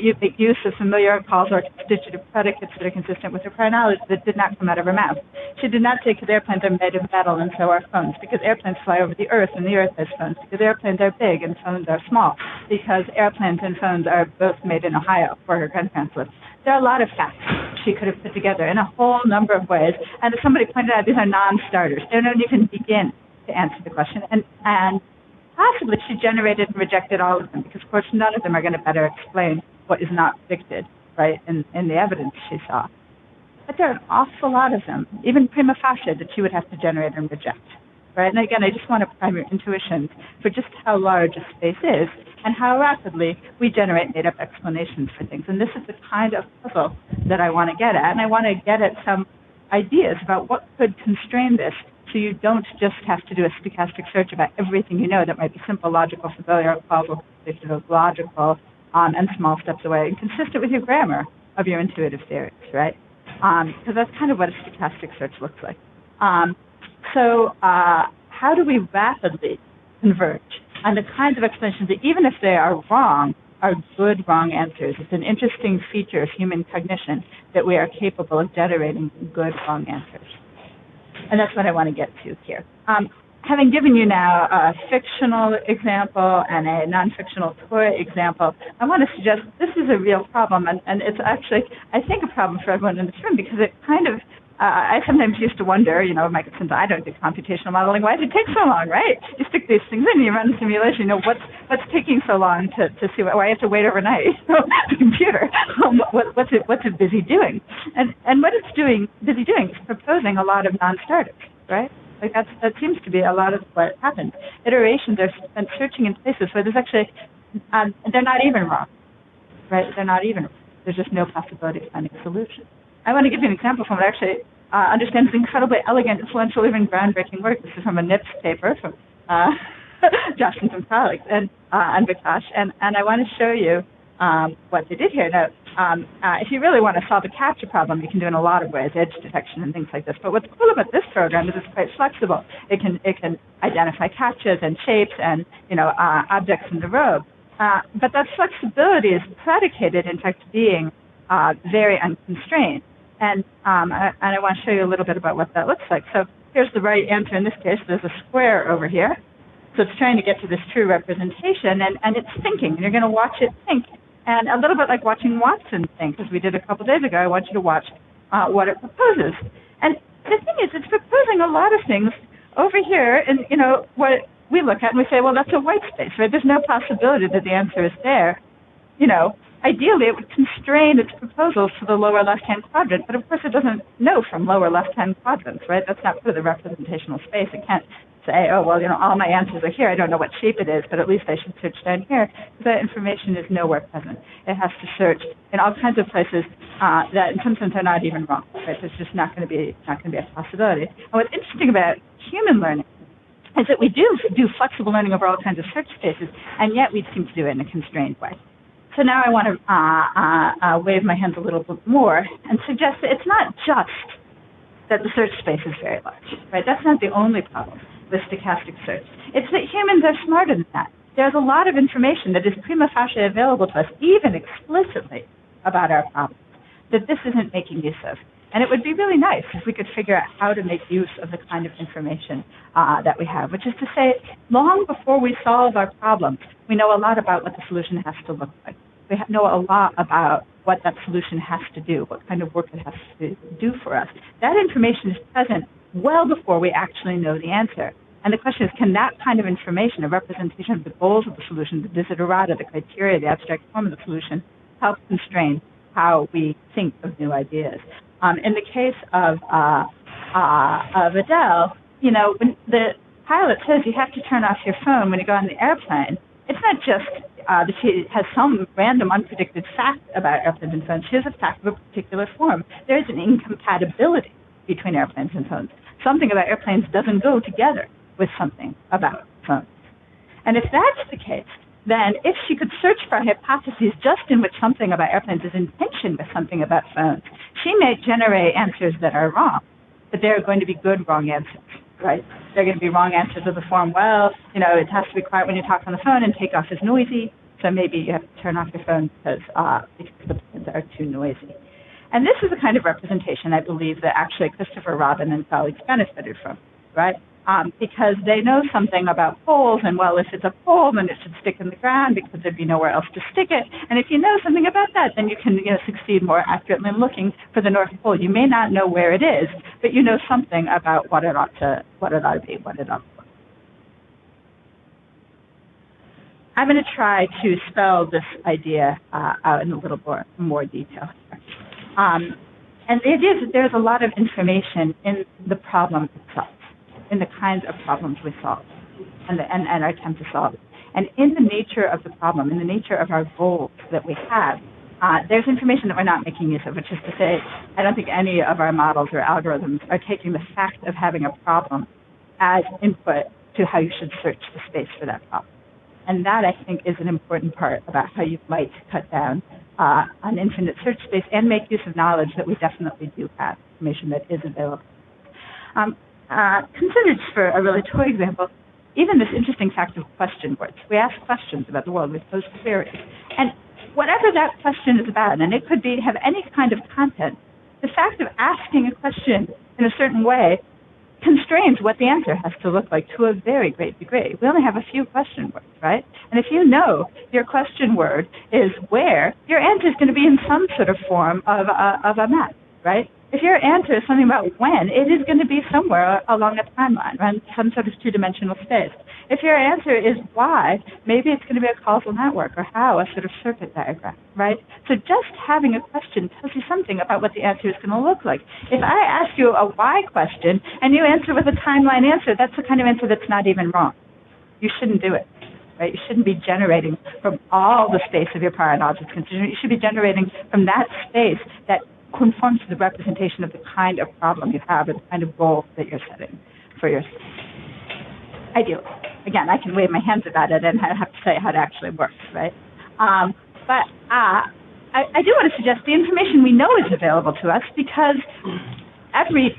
you make use of familiar causal or constitutive predicates that are consistent with her prior knowledge that did not come out of her mouth. She did not say because airplanes are made of metal and so are phones, because airplanes fly over the earth and the earth has phones, because airplanes are big and phones are small, because airplanes and phones are both made in Ohio, where her grandparents lived. There are a lot of facts she could have put together in a whole number of ways, and as somebody pointed out, these are non-starters. They don't even begin to answer the question, and possibly she generated and rejected all of them, because, of course, none of them are going to better explain what is not predicted, right, in the evidence she saw. But there are an awful lot of them, even prima facie, that she would have to generate and reject, right? And again, I just want to prime your intuitions for just how large a space is and how rapidly we generate made-up explanations for things. And this is the kind of puzzle that I want to get at, and I want to get at some ideas about what could constrain this So you don't just have to do a stochastic search about everything you know that might be simple, logical, familiar, causal, logical, and small steps away, and consistent with your grammar of your intuitive theories, right? Because that's kind of what a stochastic search looks like. So how do we rapidly converge on the kinds of explanations that, even if they are wrong, are good wrong answers? It's an interesting feature of human cognition that we are capable of generating good wrong answers. And that's what I want to get to here. Having given you now a fictional example and a non-fictional toy example, I want to suggest this is a real problem, and it's actually, I think, a problem for everyone in this room, because it kind of, I sometimes used to wonder, since I don't do computational modeling, why does it take so long, right? You stick these things in, you run a simulation, what's taking so long to see why you have to wait overnight? The computer, what's it busy doing? And what it's busy doing is proposing a lot of non-starters, right? Like that seems to be a lot of what happens. Iterations are spent searching in places where there's actually, they're not even wrong, right? They're not even wrong. There's just no possibility of finding a solution. I want to give you an example from what I actually understand is incredibly elegant, influential, even groundbreaking work. This is from a NIPS paper from Josh and some colleagues and Vikash, and I want to show you what they did here. Now, if you really want to solve a captcha problem, you can do it in a lot of ways, edge detection and things like this. But what's cool about this program is it's quite flexible. It can identify captchas and shapes and objects in the robe. But that flexibility is predicated, in fact, being very unconstrained. And I want to show you a little bit about what that looks like. So here's the right answer in this case. There's a square over here. So it's trying to get to this true representation, and it's thinking. And you're going to watch it think. And a little bit like watching Watson think, as we did a couple days ago. I want you to watch what it proposes. And the thing is, it's proposing a lot of things over here. And, what we look at and we say, well, that's a white space, right? There's no possibility that the answer is there. Ideally, it would constrain its proposals to the lower left-hand quadrant, but of course it doesn't know from lower left-hand quadrants, right? That's not part of the representational space. It can't say, oh, well, all my answers are here. I don't know what shape it is, but at least I should search down here. That information is nowhere present. It has to search in all kinds of places that, in some sense, are not even wrong, right? There's just not going to be a possibility. And what's interesting about human learning is that we do flexible learning over all kinds of search spaces, and yet we seem to do it in a constrained way. So now I want to wave my hands a little bit more and suggest that it's not just that the search space is very large, right? That's not the only problem with stochastic search. It's that humans are smarter than that. There's a lot of information that is prima facie available to us, even explicitly, about our problems, that this isn't making use of. And it would be really nice if we could figure out how to make use of the kind of information that we have, which is to say, long before we solve our problems, we know a lot about what the solution has to look like. We know a lot about what that solution has to do, what kind of work it has to do for us. That information is present well before we actually know the answer. And the question is, can that kind of information, a representation of the goals of the solution, the desiderata, the criteria, the abstract form of the solution, help constrain how we think of new ideas? In the case of Adele, when the pilot says you have to turn off your phone when you go on the airplane, it's not just that she has some random unpredicted fact about airplanes and phones. She has a fact of a particular form. There is an incompatibility between airplanes and phones. Something about airplanes doesn't go together with something about phones. And if that's the case, then if she could search for hypotheses just in which something about airplanes is in tension with something about phones, she may generate answers that are wrong, but they're going to be good wrong answers, right? They're going to be wrong answers of the form, well, it has to be quiet when you talk on the phone and take off is noisy, so maybe you have to turn off your phone because the planes are too noisy. And this is the kind of representation I believe that actually Christopher Robin and colleagues benefited from, right? Because they know something about poles, and well, if it's a pole, then it should stick in the ground because there'd be nowhere else to stick it. And if you know something about that, then you can succeed more accurately in looking for the North Pole. You may not know where it is, but you know something about what it ought to be, what it ought to look. I'm going to try to spell this idea out in a little more detail here. And the idea is that there's a lot of information in the problem itself, in the kinds of problems we solve and our attempt to solve it. And in the nature of the problem, in the nature of our goals that we have, there's information that we're not making use of, which is to say, I don't think any of our models or algorithms are taking the fact of having a problem as input to how you should search the space for that problem. And that, I think, is an important part about how you might cut down an infinite search space and make use of knowledge that we definitely do have, information that is available. Consider, just for a really toy example, even this interesting fact of question words. We ask questions about the world, we pose queries. And whatever that question is about, and it could have any kind of content, the fact of asking a question in a certain way constrains what the answer has to look like to a very great degree. We only have a few question words, right? And if you know your question word is where, your answer is going to be in some sort of form of a map, right? If your answer is something about when, it is going to be somewhere along a timeline, right? Some sort of two-dimensional space. If your answer is why, maybe it's going to be a causal network, or how, a sort of circuit diagram, right? So just having a question tells you something about what the answer is going to look like. If I ask you a why question and you answer with a timeline answer, that's the kind of answer that's not even wrong. You shouldn't do it, right? You shouldn't be generating from all the space of your prior knowledge is considered. You should be generating from that space that conforms to the representation of the kind of problem you have, or the kind of goal that you're setting for yourself. Ideally. Again, I can wave my hands about it and I have to say how it actually works, right? But I do want to suggest the information we know is available to us, because every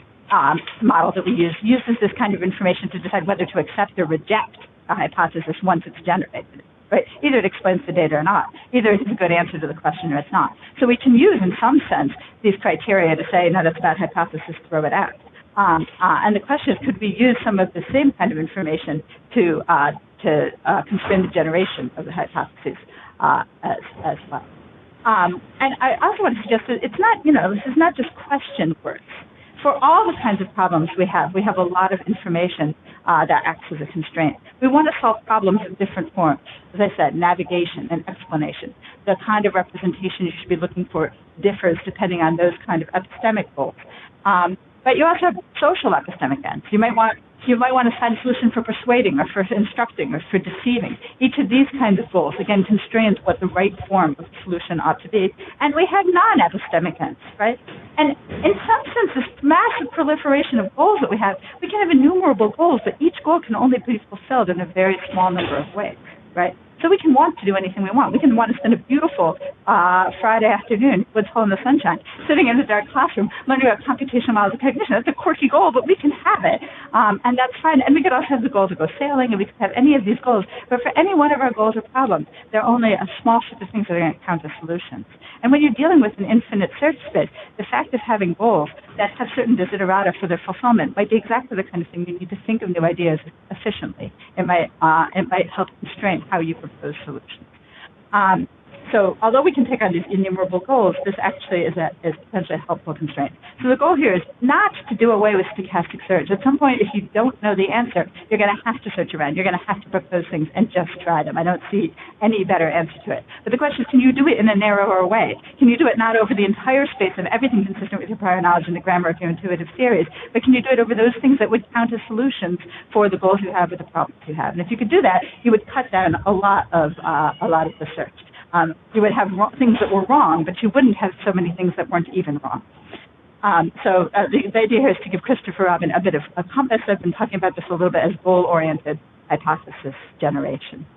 model that we use uses this kind of information to decide whether to accept or reject a hypothesis once it's generated. Right? Either it explains the data or not. Either it's a good answer to the question or it's not. So we can use, in some sense, these criteria to say, no, that's a bad hypothesis, throw it out. And the question is, could we use some of the same kind of information to constrain the generation of the hypotheses as well? And I also want to suggest that it's not, this is not just question words. For all the kinds of problems we have a lot of information that acts as a constraint. We want to solve problems in different forms. As I said, navigation and explanation. The kind of representation you should be looking for differs depending on those kind of epistemic goals. But you also have social epistemic ends. You might want to find a solution for persuading, or for instructing, or for deceiving. Each of these kinds of goals, again, constrains what the right form of the solution ought to be. And we have non-epistemic ends, right? And in some sense, this massive proliferation of goals that we can have innumerable goals, but each goal can only be fulfilled in a very small number of ways, right? So we can want to do anything we want. We can want to spend a beautiful Friday afternoon with full in the sunshine, sitting in a dark classroom, learning about computational models of cognition. That's a quirky goal, but we can have it, and that's fine. And we could also have the goal to go sailing, and we could have any of these goals. But for any one of our goals or problems, there are only a small set of things that are going to count as solutions. And when you're dealing with an infinite search space, the fact of having goals that have certain desiderata for their fulfillment might be exactly the kind of thing you need to think of new ideas efficiently. It might help constrain how you propose solutions. So although we can take on these innumerable goals, this actually is potentially a helpful constraint. So the goal here is not to do away with stochastic search. At some point, if you don't know the answer, you're going to have to search around. You're going to have to propose things and just try them. I don't see any better answer to it. But the question is, can you do it in a narrower way? Can you do it not over the entire space of everything consistent with your prior knowledge and the grammar of your intuitive theories, but can you do it over those things that would count as solutions for the goals you have or the problems you have? And if you could do that, you would cut down a lot of the search. You would have things that were wrong, but you wouldn't have so many things that weren't even wrong. So the idea here is to give Christopher Robin a bit of a compass. I've been talking about this a little bit as goal-oriented hypothesis generation.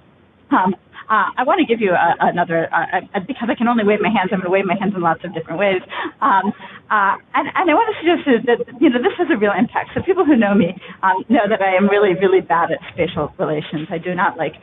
I want to give you another, because I can only wave my hands, I'm going to wave my hands in lots of different ways. And I want to suggest that, this has a real impact. So people who know me know that I am really, really bad at spatial relations. I do not like,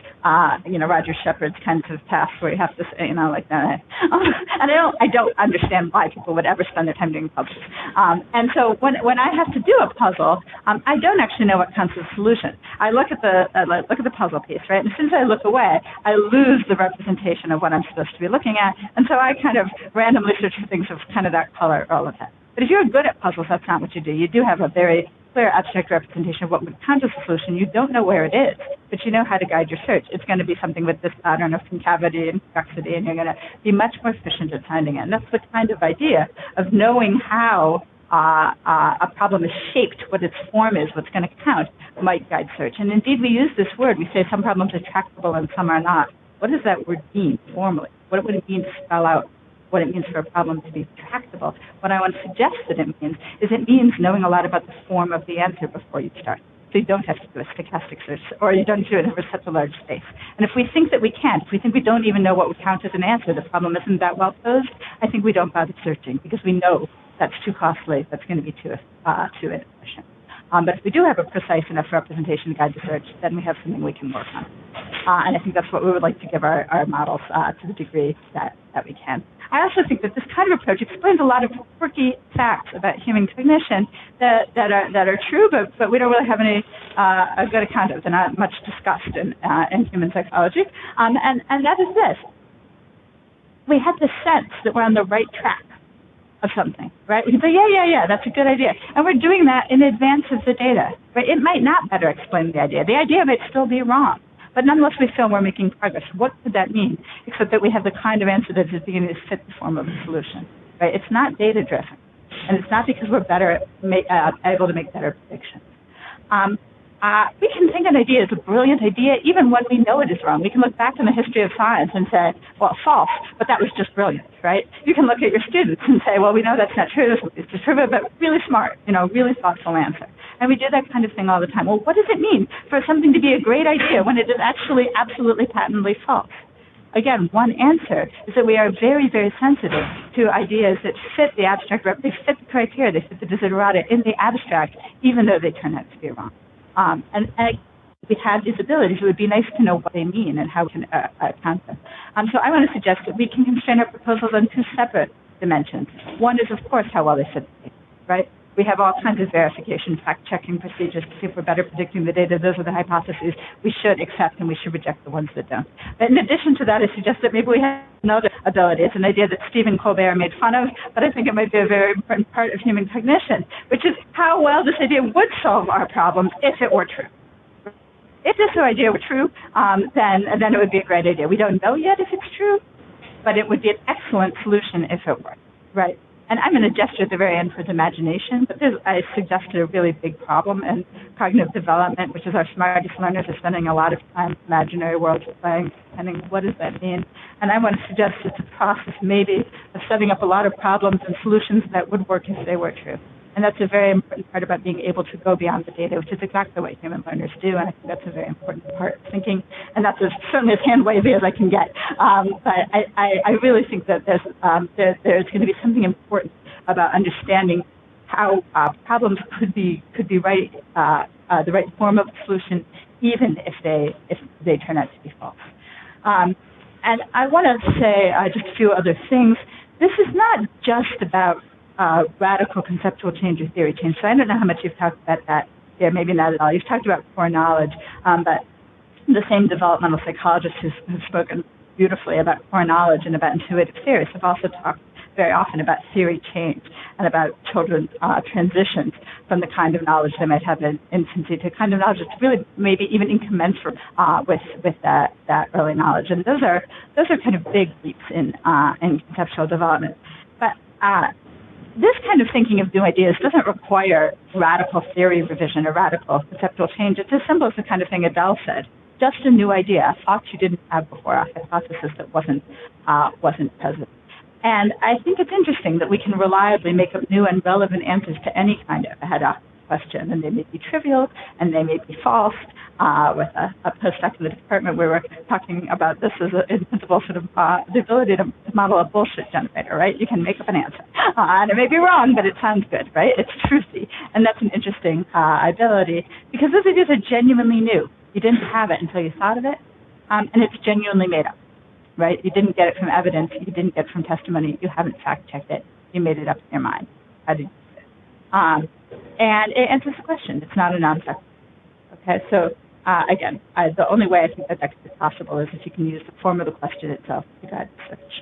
Roger Shepard's kinds of tasks where you have to say, like that. And I don't understand why people would ever spend their time doing puzzles. And so when I have to do a puzzle, I don't actually know what counts as a solution. I look at the puzzle piece, right? And as soon as I look away, I lose the representation of what I'm supposed to be looking at, and so I kind of randomly search for things of kind of that color, all of that. But if you're good at puzzles, that's not what you do. You do have a very clear abstract representation of what would count as a solution. You don't know where it is, but you know how to guide your search. It's going to be something with this pattern of concavity and convexity, and you're going to be much more efficient at finding it. And that's the kind of idea of knowing how a problem is shaped, what its form is, what's going to count, might guide search. And indeed, we use this word. We say some problems are tractable and some are not. What does that word mean formally? What would it mean to spell out what it means for a problem to be tractable? What I want to suggest that it means is it means knowing a lot about the form of the answer before you start. So you don't have to do a stochastic search, or you don't do it over such a large space. And if we think that we can't, if we think we don't even know what would count as an answer, the problem isn't that well posed, I think we don't bother searching because we know that's too costly, that's going to be too inefficient. But if we do have a precise enough representation to guide the search, then we have something we can work on. And I think that's what we would like to give our models to the degree that we can. I also think that this kind of approach explains a lot of quirky facts about human cognition that are true, but we don't really have any a good account of. They're not much discussed in human psychology. And that is this. We have the sense that we're on the right track of something, right? We can say, yeah, that's a good idea. And we're doing that in advance of the data, right? It might not better explain the idea. The idea might still be wrong. But nonetheless, we feel we're making progress. What could that mean? Except that we have the kind of answer that is beginning to fit the form of a solution, right? It's not data-driven. And it's not because we're better able to make better predictions. We can think an idea is a brilliant idea even when we know it is wrong. We can look back in the history of science and say, well, false, but that was just brilliant, right? You can look at your students and say, well, we know that's not true, it's just true, but really smart, really thoughtful answer. And we do that kind of thing all the time. Well, what does it mean for something to be a great idea when it is actually absolutely patently false? Again, one answer is that we are very, very sensitive to ideas that fit the abstract, they fit the criteria, they fit the desiderata in the abstract, even though they turn out to be wrong. And we have these abilities. It would be nice to know what they mean and how we can account them. So I want to suggest that we can constrain our proposals on two separate dimensions. One is, of course, how well they fit the data, right? We have all kinds of verification, fact-checking procedures to see if we're better predicting the data. Those are the hypotheses we should accept, and we should reject the ones that don't. But in addition to that, I suggest that maybe we have another ability. It's an idea that Stephen Colbert made fun of, but I think it might be a very important part of human cognition, which is how well this idea would solve our problems if it were true. If this idea were true, then it would be a great idea. We don't know yet if it's true, but it would be an excellent solution if it were, right? And I'm going to gesture at the very end for imagination, but I suggested a really big problem in cognitive development, which is our smartest learners are spending a lot of time in imaginary worlds playing, and what does that mean? And I want to suggest it's a process maybe of setting up a lot of problems and solutions that would work if they were true. And that's a very important part about being able to go beyond the data, which is exactly what human learners do, and I think that's a very important part of thinking, and that's certainly as hand-wavy as I can get. But I really think that there's going to be something important about understanding how problems could be right, the right form of solution, even if they turn out to be false. And I want to say just a few other things. This is not just about radical conceptual change or theory change. So I don't know how much you've talked about that here, maybe not at all. You've talked about foreknowledge, but the same developmental psychologists who've spoken beautifully about foreknowledge and about intuitive theories have also talked very often about theory change and about children's transitions from the kind of knowledge they might have in infancy to kind of knowledge that's really maybe even incommensurate with that early knowledge. And those are kind of big leaps in conceptual development. But this kind of thinking of new ideas doesn't require radical theory revision or radical conceptual change. It's as simple as the kind of thing Adele said. Just a new idea, a thought you didn't have before, a hypothesis that wasn't present. And I think it's interesting that we can reliably make up new and relevant answers to any kind of a head-on question, and they may be trivial, and they may be false. With a postdoc in the department, we were talking about this as in principle sort of the ability to model a bullshit generator, right? You can make up an answer, and it may be wrong, but it sounds good, right? It's truthy, and that's an interesting ability because those ideas are genuinely new. You didn't have it until you thought of it, and it's genuinely made up, right? You didn't get it from evidence, you didn't get it from testimony, you haven't fact-checked it, you made it up in your mind. How did you do it? And it answers the question. It's not a non-fact. Okay, so again, the only way I think that could be possible is if you can use the form of the question itself to guide the search.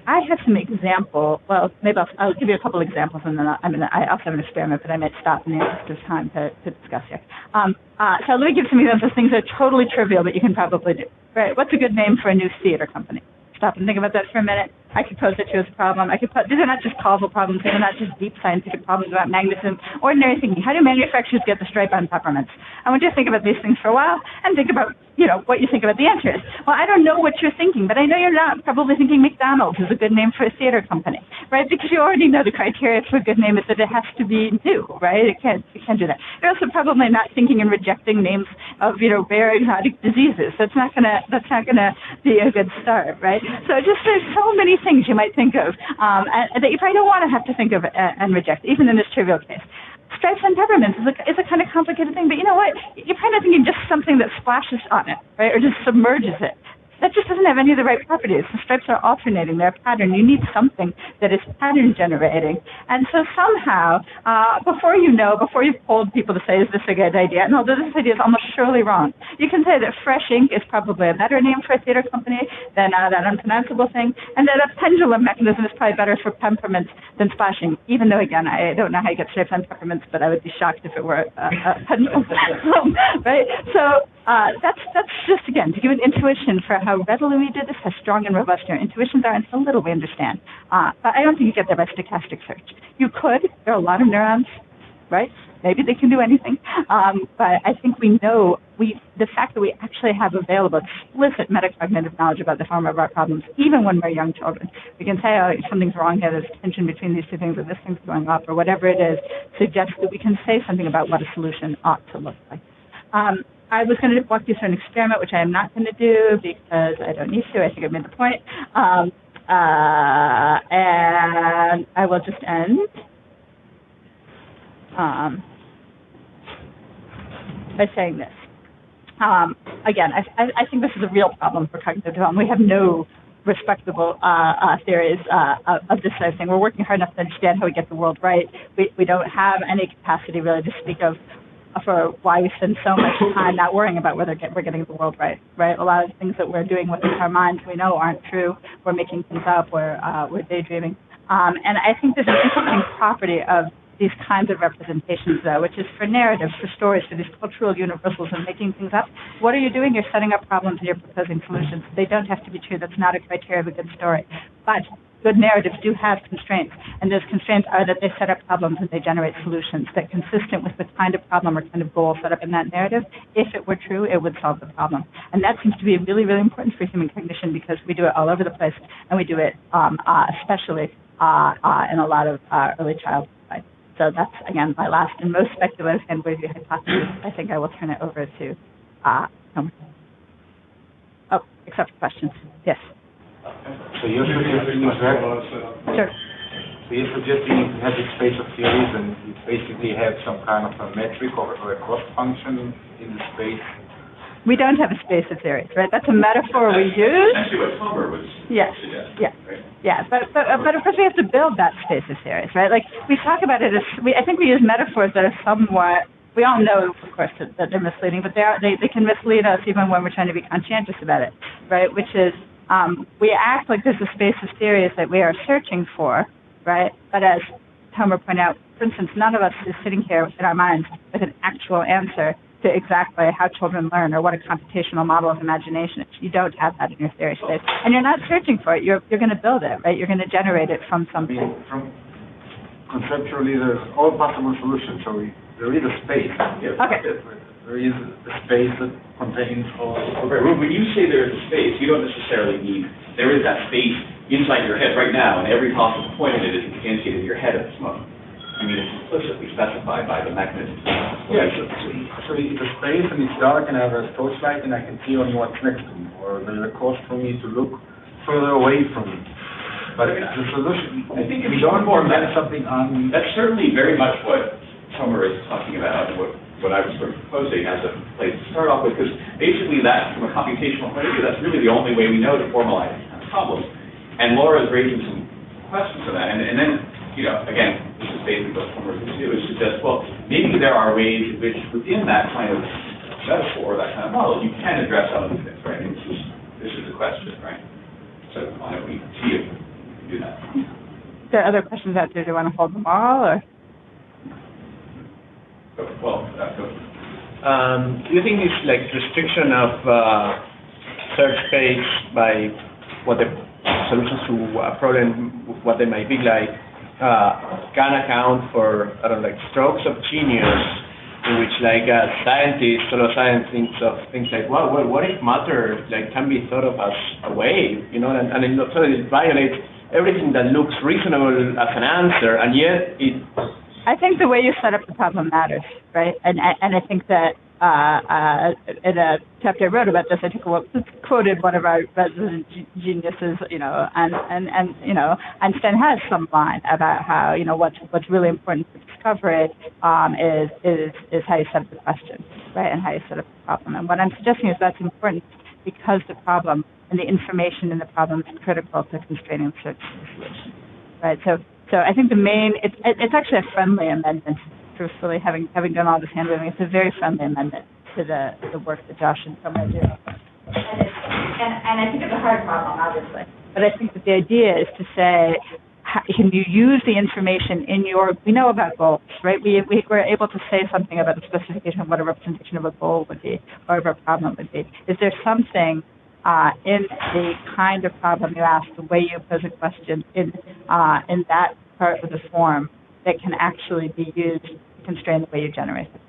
I have some example. Well, maybe I'll give you a couple examples, and then I also have an experiment, but I might stop in the interest of time to discuss here. So let me give some examples of things that are totally trivial, but you can probably do. Right? What's a good name for a new theater company? Stop and think about that for a minute. I could pose it to you as a problem. These are not just causal problems. These are not just deep scientific problems about magnetism. Ordinary thinking. How do manufacturers get the stripe on peppermints? I want you to think about these things for a while and think about, what you think about the answers. Well, I don't know what you're thinking, but I know you're not probably thinking McDonald's is a good name for a theater company, right? Because you already know the criteria for a good name is that it has to be new, right? It can't do that. You're also probably not thinking and rejecting names of, rare exotic diseases. That's not gonna be a good start, right? So just there's so many things you might think of that you probably don't want to have to think of and reject, even in this trivial case. Stripes on peppermints is a kind of complicated thing, but you know what? You're kind of thinking just something that splashes on it, right, or just submerges it. That just doesn't have any of the right properties. The stripes are alternating. They're a pattern. You need something that is pattern generating. And so somehow, before you've polled people to say, is this a good idea? And although this idea is almost surely wrong, you can say that fresh ink is probably a better name for a theater company than that unpronounceable thing, and that a pendulum mechanism is probably better for peppermints than splashing, even though, again, I don't know how you get stripes on peppermints, but I would be shocked if it were a pendulum. Right? So that's just, again, to give an intuition for how readily we do this, how strong and robust our intuitions are, and how little we understand. But I don't think you get there by stochastic search. You could. There are a lot of neurons, right? Maybe they can do anything. But I think we know, the fact that we actually have available explicit metacognitive knowledge about the form of our problems, even when we're young children. We can say, something's wrong here, there's tension between these two things, or this thing's going up, or whatever it is, suggests that we can say something about what a solution ought to look like. I was going to walk you through an experiment, which I am not going to do because I don't need to. I think I've made the point. And I will just end by saying this. Again, I think this is a real problem for cognitive development. We have no respectable theories of this sort of thing. We're working hard enough to understand how we get the world right. We don't have any capacity really to speak of for why we spend so much time not worrying about whether we're getting the world right, right? A lot of things that we're doing with our minds we know aren't true. We're making things up. We're daydreaming. And I think there's an interesting property of these kinds of representations, though, which is for narratives, for stories, for these cultural universals and making things up. What are you doing? You're setting up problems and you're proposing solutions. They don't have to be true. That's not a criteria of a good story. But good narratives do have constraints, and those constraints are that they set up problems and they generate solutions that consistent with the kind of problem or kind of goal set up in that narrative. If it were true, it would solve the problem. And that seems to be really, really important for human cognition because we do it all over the place, and we do it especially in a lot of early childhood life. So that's, again, my last and most speculative and wavy hypothesis. I think I will turn it over to Homer. Oh, except for questions. Yes. So you're suggesting that? Sure. So you're suggesting you have this space of theories and you basically have some kind of a metric or a cost function in the space? We don't have a space of theories, right? That's a metaphor we use. Actually, what Homer was suggesting. Yeah. But of course we have to build that space of theories, right? Like we talk about it as I think we use metaphors that are somewhat. We all know, of course, that they're misleading, but they can mislead us even when we're trying to be conscientious about it, right? Which is we act like there's a space of theories that we are searching for, right? But as Homer pointed out, for instance, none of us is sitting here in our minds with an actual answer to exactly how children learn or what a computational model of imagination is. You don't have that in your theory space. And you're not searching for it. You're going to build it, right? You're going to generate it from something. Conceptually, there's all possible solutions. So there is a space. Okay. There is a space that contains all. When you say there is a space, you don't necessarily mean there is that space inside your head right now, and every possible point in it is instantiated in your head at this moment. I mean, it's implicitly specified by the mechanism. Yeah, so it's a space and it's dark and I have a torchlight and I can see only what's next to me, or there's a cost for me to look further away from me. But the solution, I think we don't more invent something on. That's certainly very much what Homer is talking about, and what I was sort of proposing as a place to start off with, because basically that, from a computational point of view, that's really the only way we know to formalize these kind of problems. And Laura is raising some questions for that, and then, again, this is basically what Homer is going to do, is suggest, well, maybe there are ways in which within that kind of metaphor, that kind of model, you can address some of these things, right? And this is the question, right? So why don't we see if we can do that? There are other questions out there. Do you want to hold them all, or? Well, do you think it's like restriction of search space by what the solutions to a problem, what they might be like, can account for, I don't know, like strokes of genius, in which like scientists, solo science thinks of things like, well, what if matter like can be thought of as a wave, you know, and it totally violates everything that looks reasonable as an answer, and yet it. I think the way you set up the problem matters, right? And I think that in a chapter I wrote about this, I think quoted one of our resident geniuses, you know, and you know, Einstein has some line about how, you know, what's really important for discovery is how you set up the question, right, and how you set up the problem. And what I'm suggesting is that's important because the problem and the information in the problem is critical to constraining the search solution, right? So I think the main, it's actually a friendly amendment. Truthfully, having done all this handwaving, it's a very friendly amendment to the work that Josh and Summer do. And I think it's a hard problem, obviously. But I think that the idea is to say, can you use the information in we know about goals, right? We're able to say something about the specification of what a representation of a goal would be, or of a problem would be. Is there something in the kind of problem you ask, the way you pose a question in that part of the form that can actually be used to constrain the way you generate it?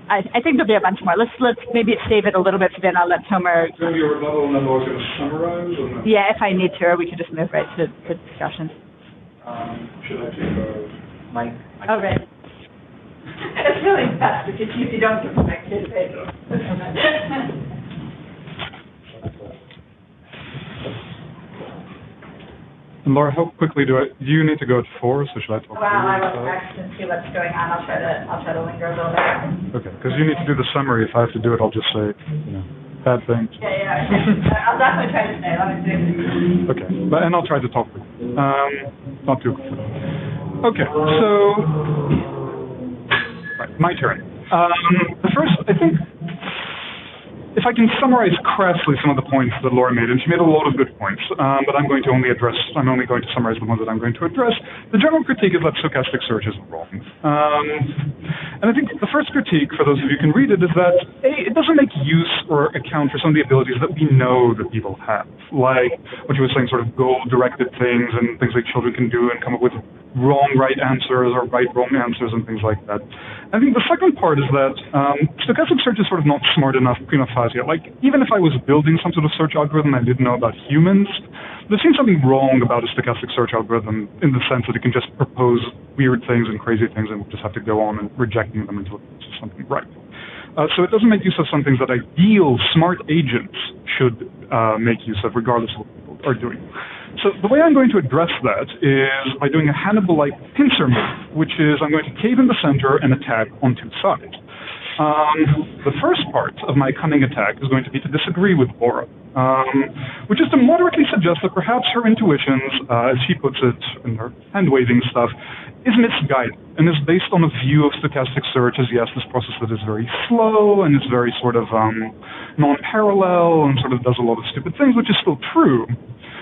I think there'll be a bunch more. Let's maybe save it a little bit, then I'll let Tomer. So your rebuttal and then we're going to summarize? Or yeah, if I need to, or we could just move right to discussion. Should I take Mike? Oh, right. It's really best because you don't get back to it. And Laura, how quickly do you need to go at 4, so should I talk? Well, I will text and see what's going on. I'll try to linger a little bit. Okay, because you need to do the summary. If I have to do it, I'll just say, you know, bad things. Yeah. I'll definitely try to stay. Okay, and I'll try to talk with you. Not too quick. Okay, so right, my turn. The first, I think, if I can summarize crassly some of the points that Laura made, and she made a lot of good points, but I'm only going to summarize the ones that I'm going to address. The general critique is that stochastic search is wrong. And I think the first critique, for those of you who can read it, is that it doesn't make use or account for some of the abilities that we know that people have, like what you were saying, sort of goal-directed things and things like children can do and come up with right answers or wrong answers and things like that. I think the second part is that stochastic search is sort of not smart enough prima facie. Like, even if I was building some sort of search algorithm I didn't know about humans, there seems something wrong about a stochastic search algorithm in the sense that it can just propose weird things and crazy things and we'll just have to go on and rejecting them until it's something right. So it doesn't make use of some things that ideal smart agents should make use of, regardless of what people are doing. So the way I'm going to address that is by doing a Hannibal-like pincer move, which is I'm going to cave in the center and attack on two sides. The first part of my cunning attack is going to be to disagree with Laura, which is to moderately suggest that perhaps her intuitions, as she puts it in her hand-waving stuff, is misguided and is based on a view of stochastic search as, yes, this process that is very slow and it's very sort of non-parallel and sort of does a lot of stupid things, which is still true.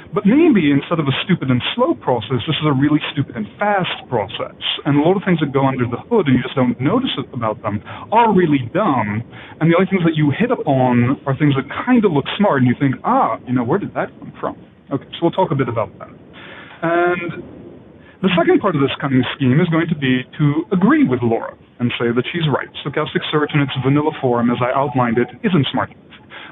But maybe instead of a stupid and slow process, this is a really stupid and fast process. And a lot of things that go under the hood and you just don't notice about them are really dumb. And the only things that you hit upon are things that kind of look smart and you think, where did that come from? Okay, so we'll talk a bit about that. And the second part of this cunning scheme is going to be to agree with Laura and say that she's right. Stochastic search in its vanilla form, as I outlined it, isn't smart enough.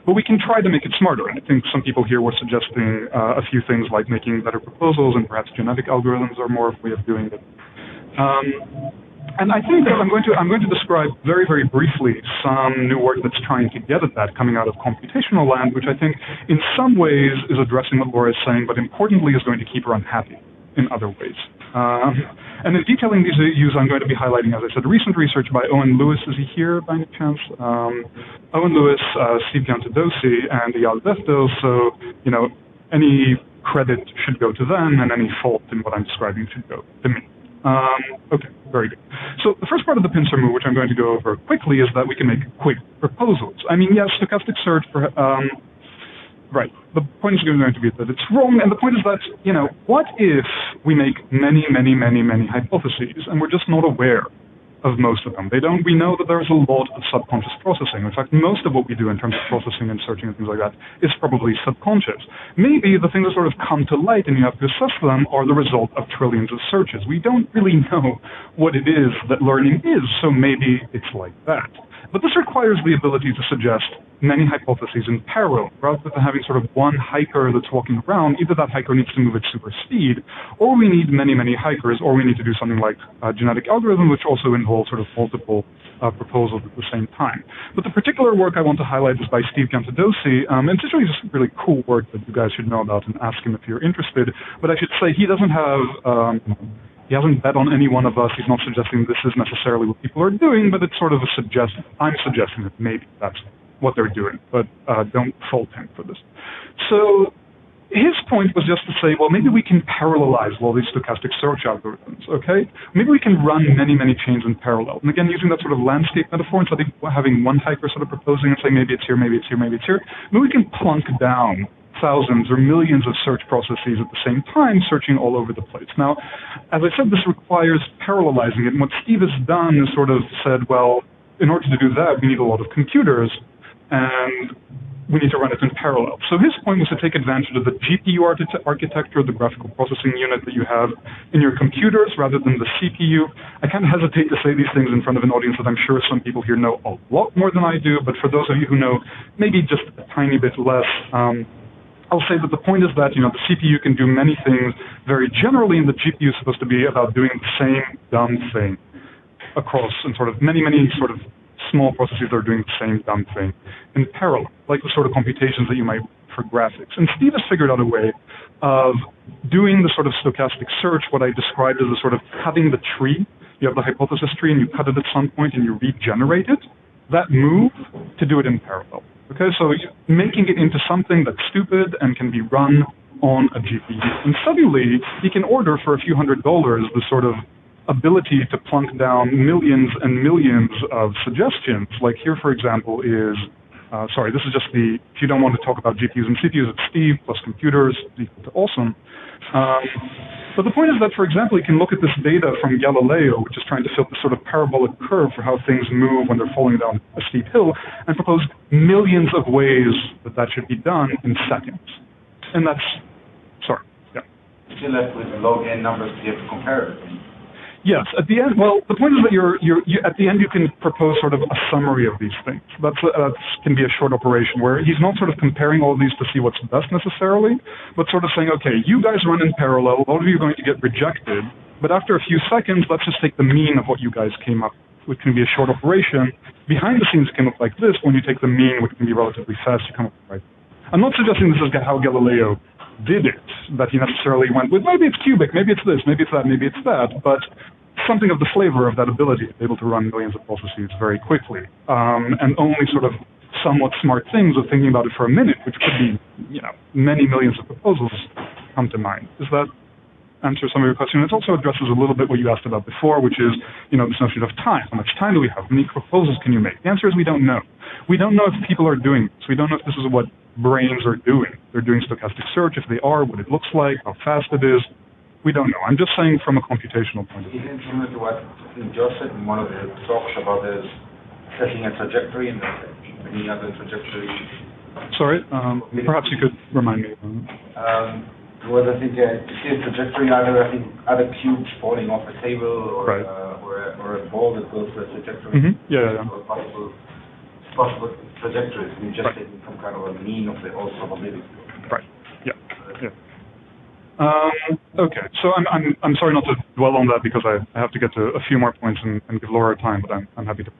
But we can try to make it smarter. And I think some people here were suggesting a few things like making better proposals and perhaps genetic algorithms are more of a way of doing it. And I think that I'm going to describe very, very briefly some new work that's trying to get at that coming out of computational land, which I think in some ways is addressing what Laura is saying, but importantly is going to keep her unhappy in other ways. And in detailing these views, I'm going to be highlighting, as I said, recent research by Owen Lewis. Is he here by any chance? Owen Lewis, Steve Giantadosi, and Eyal Beftel. So, any credit should go to them, and any fault in what I'm describing should go to me. Okay, very good. So the first part of the pincer move, which I'm going to go over quickly, is that we can make quick proposals. I mean, yes, stochastic search, right. The point is going to be that it's wrong, and the point is that, what if we make many, many, many, many hypotheses, and we're just not aware of most of them. We know that there's a lot of subconscious processing. In fact, most of what we do in terms of processing and searching and things like that is probably subconscious. Maybe the things that sort of come to light and you have to assess them are the result of trillions of searches. We don't really know what it is that learning is, so maybe it's like that. But this requires the ability to suggest many hypotheses in parallel, rather than having sort of one hiker that's walking around. Either that hiker needs to move at super speed, or we need many, many hikers, or we need to do something like a genetic algorithm, which also involves sort of multiple proposals at the same time. But the particular work I want to highlight is by Steve Cantadosi, and it's actually just really cool work that you guys should know about and ask him if you're interested. But I should say he doesn't have... he hasn't bet on any one of us. He's not suggesting this is necessarily what people are doing, but it's sort of a suggestion. I'm suggesting that maybe that's what they're doing, but don't fault him for this. So his point was just to say, well, maybe we can parallelize all these stochastic search algorithms, okay? Maybe we can run many, many chains in parallel. And again, using that sort of landscape metaphor, instead of having one hiker sort of proposing and saying, maybe it's here, maybe it's here, maybe it's here, maybe we can plunk down thousands or millions of search processes at the same time, searching all over the place. Now, as I said, this requires parallelizing it. And what Steve has done is sort of said, well, in order to do that, we need a lot of computers, and we need to run it in parallel. So his point was to take advantage of the GPU architecture, the graphical processing unit that you have in your computers, rather than the CPU. I kind of hesitate to say these things in front of an audience that I'm sure some people here know a lot more than I do, but for those of you who know maybe just a tiny bit less, I'll say that the point is that, the CPU can do many things very generally, and the GPU is supposed to be about doing the same dumb thing across and sort of many, many sort of small processes that are doing the same dumb thing in parallel, like the sort of computations that you might for graphics. And Steve has figured out a way of doing the sort of stochastic search, what I described as a sort of cutting the tree. You have the hypothesis tree and you cut it at some point and you regenerate it. That move to do it in parallel. Okay, so making it into something that's stupid and can be run on a GPU. And suddenly, he can order for a few $100s the sort of ability to plunk down millions and millions of suggestions. Like here, for example, is, this is just if you don't want to talk about GPUs and CPUs, it's Steve plus computers equal to awesome. But the point is that, for example, you can look at this data from Galileo, which is trying to fit the sort of parabolic curve for how things move when they're falling down a steep hill, and propose millions of ways that should be done in seconds. And that's, Still left with log n numbers you have to compare it. Yes, at the end, well, the point is that at the end you can propose sort of a summary of these things. That can be a short operation where he's not sort of comparing all of these to see what's best necessarily, but sort of saying, okay, you guys run in parallel, all of you are going to get rejected, but after a few seconds, let's just take the mean of what you guys came up with, which can be a short operation. Behind the scenes it can look like this. When you take the mean, which can be relatively fast, you come up with right. I'm not suggesting this is how Galileo did it, that he necessarily went with, maybe it's cubic, maybe it's this, maybe it's that, maybe it's that, but something of the flavor of that ability to be able to run millions of processes very quickly, and only sort of somewhat smart things of thinking about it for a minute, which could be, many millions of proposals come to mind. Does that answer some of your question? It also addresses a little bit what you asked about before, which is, this notion of time. How much time do we have? How many proposals can you make? The answer is we don't know. We don't know if people are doing this. We don't know if this is what brains are doing. They're doing stochastic search. If they are, what it looks like, how fast it is. We don't know. I'm just saying from a computational point of view. Isn't similar to what Josh said in one of the talks about setting a trajectory and any other trajectory? Sorry, perhaps you could remind me. Well, I think to see a trajectory, other cubes falling off a table or a ball that goes to a trajectory. Mm-hmm. Yeah. Possible trajectories. We're just taking some kind of a mean of the all probability. Right. Yeah. Okay. So I'm sorry not to dwell on that because I have to get to a few more points and give Laura time, but I'm happy to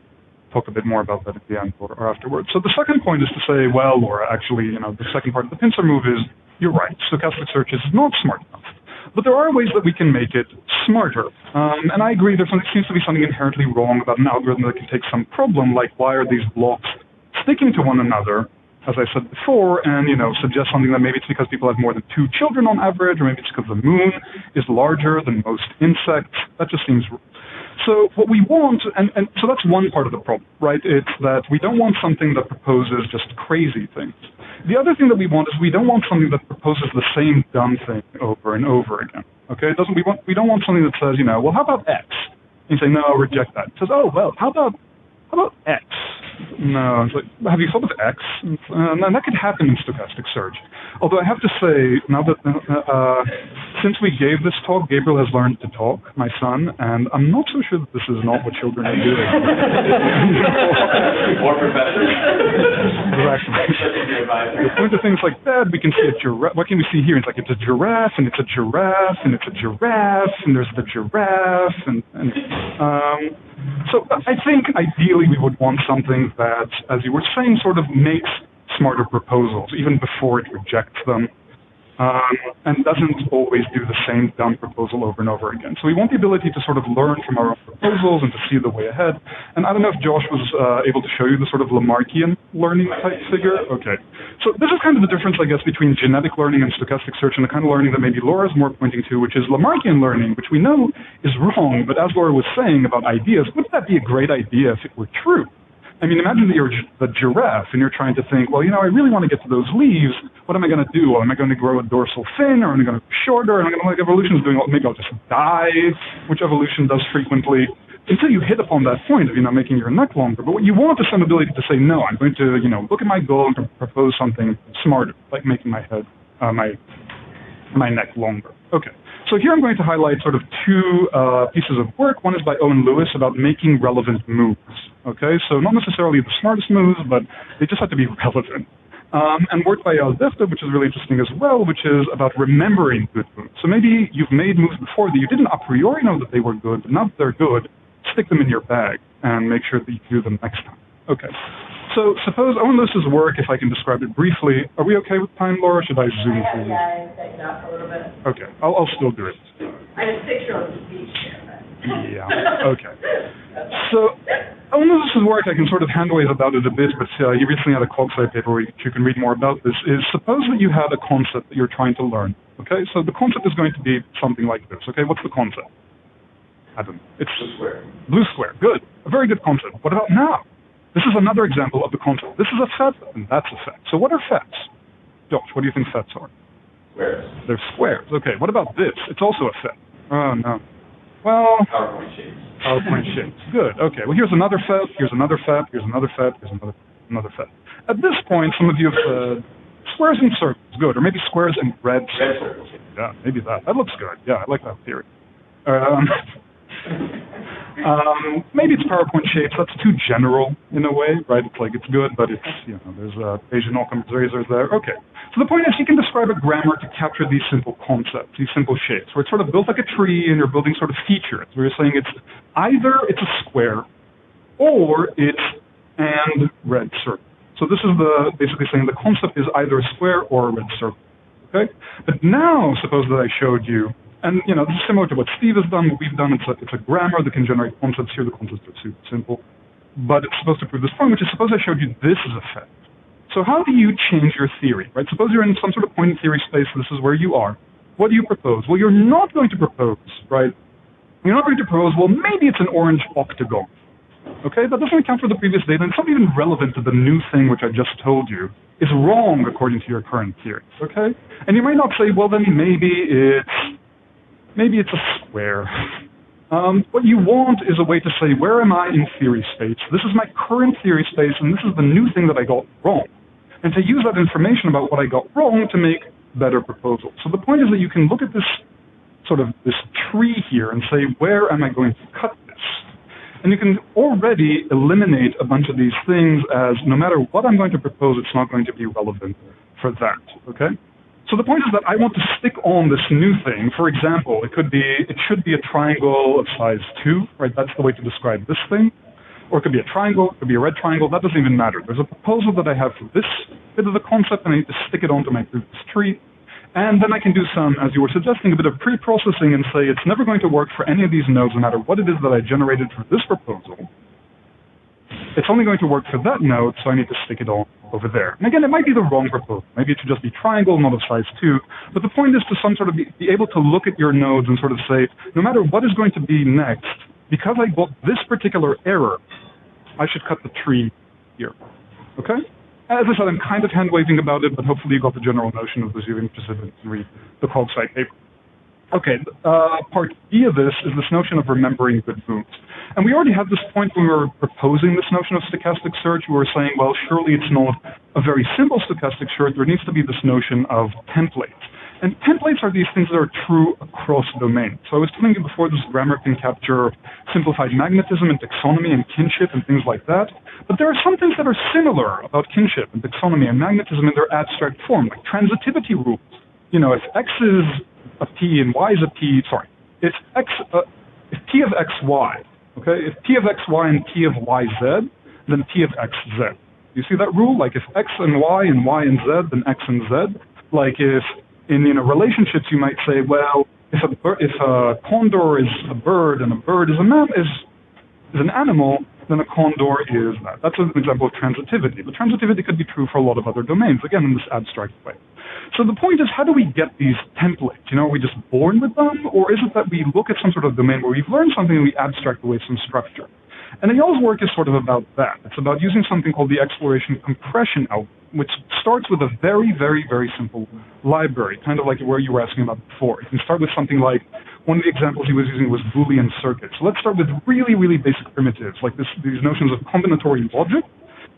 talk a bit more about that at the end or afterwards. So the second point is to say, well, Laura, actually, the second part of the pincer move is, you're right, stochastic search is not smart enough. But there are ways that we can make it smarter. And I agree, there seems to be something inherently wrong about an algorithm that can take some problem, like why are these blocks sticking to one another, as I said before, and suggest something that maybe it's because people have more than 2 children on average, or maybe it's because the moon is larger than most insects. That just seems wrong. So what we want, and so that's one part of the problem, right? It's that we don't want something that proposes just crazy things. The other thing that we want is we don't want something that proposes the same dumb thing over and over again. Okay? We don't want something that says, well, how about X? And you say, no, reject that. It says, oh, well, how about X? No, it's like, have you thought of X? And that could happen in stochastic search. Although I have to say, now that since we gave this talk, Gabriel has learned to talk, my son, and I'm not so sure that this is not what children are doing. Or professors. Exactly. We're going to things like that. We can see a giraffe. What can we see here? It's like it's a giraffe, and it's a giraffe, and it's a giraffe, and there's the giraffe, and so I think ideally we would want something that, as you were saying, sort of makes smarter proposals, even before it rejects them, and doesn't always do the same dumb proposal over and over again. So we want the ability to sort of learn from our own proposals and to see the way ahead. And I don't know if Josh was able to show you the sort of Lamarckian learning type figure. Okay. So this is kind of the difference, I guess, between genetic learning and stochastic search and the kind of learning that maybe Laura's more pointing to, which is Lamarckian learning, which we know is wrong, but as Laura was saying about ideas, wouldn't that be a great idea if it were true? I mean, imagine that you're the giraffe and you're trying to think, well, I really want to get to those leaves. What am I going to do? Well, am I going to grow a dorsal fin, or am I going to go shorter? Am I going to, like evolution is doing, well, maybe I'll just die, which evolution does frequently, until you hit upon that point of, making your neck longer. But what you want is some ability to say, no, I'm going to, look at my goal and propose something smarter, like making my head, my neck longer. Okay. So here I'm going to highlight sort of two pieces of work. One is by Owen Lewis about making relevant moves. Okay, so not necessarily the smartest moves, but they just have to be relevant. And work by Aldefta, which is really interesting as well, which is about remembering good moves. So maybe you've made moves before that you didn't a priori know that they were good, but now that they're good, stick them in your bag and make sure that you do them next time. Okay. So suppose Owen Lewis's work, if I can describe it briefly, are we okay with time, Laura? Should I zoom through? Yeah, I taken off a little bit. Okay, I'll still do it. I have a picture of the beach here. Yeah, okay. So Owen Lewis's work, I can sort of hand-wave about it a bit, but he recently had a CogSci paper where you can read more about this, is suppose that you had a concept that you're trying to learn, okay? So the concept is going to be something like this, okay? What's the concept? I don't know. It's blue square. Blue square, good. A very good concept. What about now? This is another example of the concept. This is a FET, and that's a FET. So what are FETs? Josh, what do you think FETs are? Squares. They're squares. Okay, what about this? It's also a FET. Oh, no. Well... PowerPoint shapes. PowerPoint shapes. Good. Okay, well, here's another FET, here's another FET, here's another FET, here's another FET. At this point, some of you have said, squares and circles, good. Or maybe squares and red circles. Yeah, maybe that. That looks good. Yeah, I like that theory. Maybe it's PowerPoint shapes. That's too general in a way, right? It's like it's good, but it's, there's Asian Occam's razors there. Okay. So the point is you can describe a grammar to capture these simple concepts, these simple shapes, where it's sort of built like a tree and you're building sort of features, where you're saying it's either it's a square or it's and red circle. So this is basically saying the concept is either a square or a red circle. Okay? But now, suppose that I showed you, and this is similar to what Steve has done, what we've done, it's a grammar that can generate concepts here. The concepts are super simple. But it's supposed to prove this point, which is suppose I showed you this is a FET. So how do you change your theory, right? Suppose you're in some sort of point in theory space, this is where you are. What do you propose? Well, you're not going to propose, right? You're not going to propose, well, maybe it's an orange octagon. Okay, that doesn't account for the previous data, and it's not even relevant to the new thing which I just told you is wrong according to your current theory, okay? And you might not say, well, then maybe it's a square. What you want is a way to say, where am I in theory space? This is my current theory space, and this is the new thing that I got wrong. And to use that information about what I got wrong to make better proposals. So the point is that you can look at this this tree here and say, where am I going to cut this? And you can already eliminate a bunch of these things as no matter what I'm going to propose, it's not going to be relevant for that, okay? So the point is that I want to stick on this new thing. For example, it should be a triangle of size 2, right? That's the way to describe this thing. Or it could be a triangle, it could be a red triangle, that doesn't even matter. There's a proposal that I have for this bit of the concept, and I need to stick it onto my this tree. And then I can do some, as you were suggesting, a bit of pre-processing and say it's never going to work for any of these nodes, no matter what it is that I generated for this proposal. It's only going to work for that node, so I need to stick it all over there. And again, it might be the wrong proposal. Maybe it should just be triangle, not of size 2. But the point is to be able to look at your nodes and sort of say, no matter what is going to be next, because I got this particular error, I should cut the tree here. Okay? As I said, I'm kind of hand-waving about it, but hopefully you got the general notion of this. You're interested in read the CogSci paper. Okay, part B of this is this notion of remembering good moves. And we already had this point when we were proposing this notion of stochastic search. We were saying, well, surely it's not a very simple stochastic search. There needs to be this notion of templates. And templates are these things that are true across domains. So I was telling you before, this grammar can capture simplified magnetism and taxonomy and kinship and things like that. But there are some things that are similar about kinship and taxonomy and magnetism in their abstract form, like transitivity rules. You know, if X is a P and Y is a P, if P of XY, okay, if P of XY and P of YZ, then P of XZ. You see that rule? Like if X and Y and Z, then X and Z. Like if in relationships, you might say, well, if a condor is a bird and a bird is an animal, then a condor is that. That's an example of transitivity. But transitivity could be true for a lot of other domains, again, in this abstract way. So the point is, how do we get these templates? Are we just born with them? Or is it that we look at some sort of domain where we've learned something and we abstract away some structure? And Eyal's work is sort of about that. It's about using something called the exploration compression algorithm, which starts with a very, very, very simple library, kind of like where you were asking about before. You can start with something like, one of the examples he was using was Boolean circuits. So let's start with really, really basic primitives, like these notions of combinatory logic.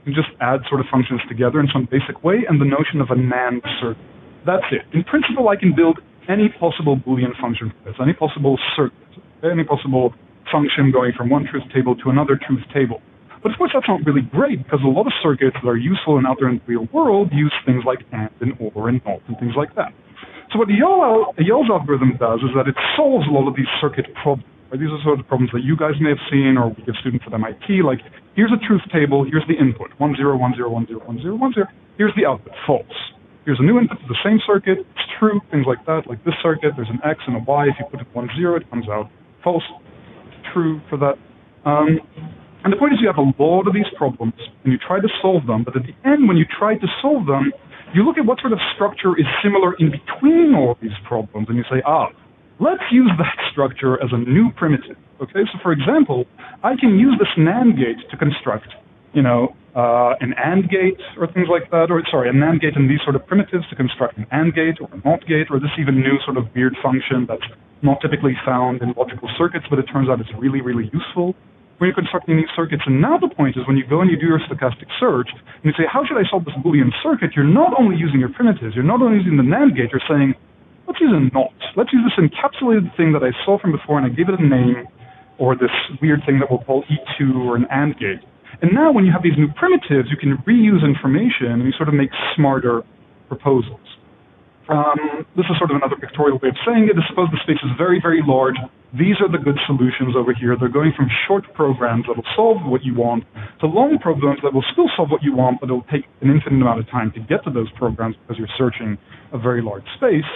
You can just add sort of functions together in some basic way, and the notion of a NAND circuit. That's it. In principle, I can build any possible Boolean function for this, any possible circuit, any possible function going from one truth table to another truth table. But of course, that's not really great, because a lot of circuits that are useful and out there in the real world use things like AND and OR and NOT and things like that. So what Eyal's algorithm does is that it solves a lot of these circuit problems. Right? These are sort of problems that you guys may have seen, or we give students at MIT, like, here's a truth table, here's the input, 1, 0, 1, 0, 1, 0, 1, 0, 1, 0. Here's the output, false. Here's a new input to the same circuit, it's true, things like that, like this circuit, there's an X and a Y, if you put it 1, 0, it comes out false. True for that. And the point is, you have a lot of these problems, and you try to solve them, but at the end, when you try to solve them, you look at what sort of structure is similar in between all of these problems, and you say, let's use that structure as a new primitive. Okay, so for example, I can use this NAND gate to construct, an AND gate or things like that, a NAND gate and these sort of primitives to construct an AND gate or a NOT gate, or this even new sort of weird function that's not typically found in logical circuits, but it turns out it's really, really useful when you're constructing these circuits. And now the point is, when you go and you do your stochastic search, and you say, how should I solve this Boolean circuit? You're not only using your primitives, you're not only using the NAND gate, you're saying, let's use a NOT. Let's use this encapsulated thing that I saw from before, and I gave it a name, or this weird thing that we'll call E2 or an AND gate. And now when you have these new primitives, you can reuse information, and you sort of make smarter proposals. This is sort of another pictorial way of saying it. Suppose the space is very, very large. These are the good solutions over here. They're going from short programs that will solve what you want to long programs that will still solve what you want, but it'll take an infinite amount of time to get to those programs because you're searching a very large space.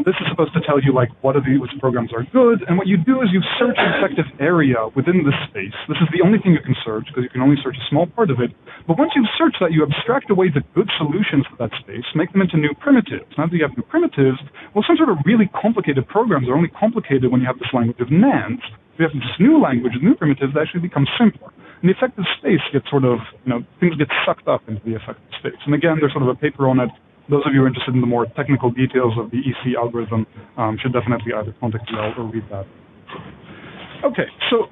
This is supposed to tell you, like, what of these programs are good, and what you do is you search an effective area within this space. This is the only thing you can search, because you can only search a small part of it. But once you've searched that, you abstract away the good solutions for that space, make them into new primitives. Now that you have new primitives, well, some sort of really complicated programs are only complicated when you have this language of NANDs. If you have this new language, new primitives, they actually become simpler. And the effective space gets sort of, things get sucked up into the effective space. And again, there's sort of a paper on it. Those of you who are interested in the more technical details of the EC algorithm should definitely either contact Eyal or read that. Okay, so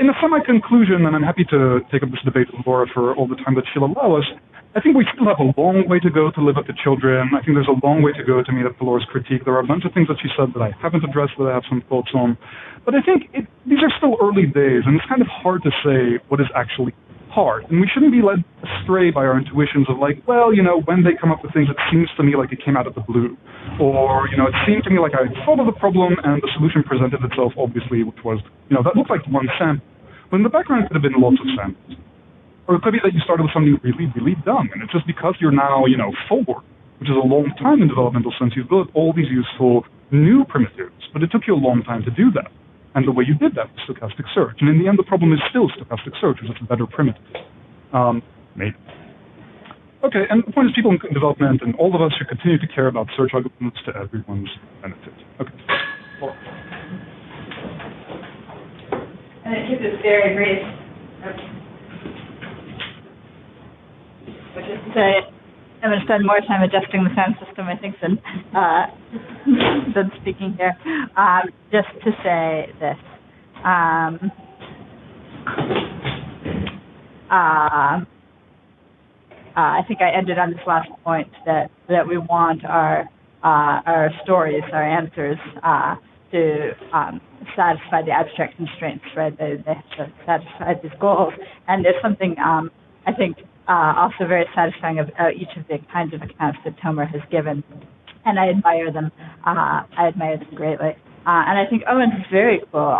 in a semi-conclusion, and I'm happy to take up this debate with Laura for all the time that she'll allow us, I think we still have a long way to go to live up to children. I think there's a long way to go to meet up to Laura's critique. There are a bunch of things that she said that I haven't addressed that I have some thoughts on. But I think these are still early days, and it's kind of hard to say what is actually hard. And we shouldn't be led astray by our intuitions of like, well, when they come up with things, it seems to me like it came out of the blue. Or, it seemed to me like I thought of the problem and the solution presented itself, obviously, which was, that looked like one sample. But in the background, it could have been lots of samples. Or it could be that you started with something really, really dumb. And it's just because you're now, forward, which is a long time in developmental sense, you've built all these useful new primitives. But it took you a long time to do that. And the way you did that was stochastic search. And in the end, the problem is still stochastic search, which is a better primitive. Maybe. Okay, and the point is people in development and all of us should continue to care about search algorithms to everyone's benefit. Okay. Laura. And it keeps it very brief. Which is to say, I'm going to spend more time adjusting the sound system, I think, than speaking here. Just to say this. I think I ended on this last point that we want our stories, our answers, to satisfy the abstract constraints, right? They have to satisfy these goals. And there's something I think also very satisfying about each of the kinds of accounts that Tomer has given, and I admire them. I admire them greatly. And I think Owen's is very cool.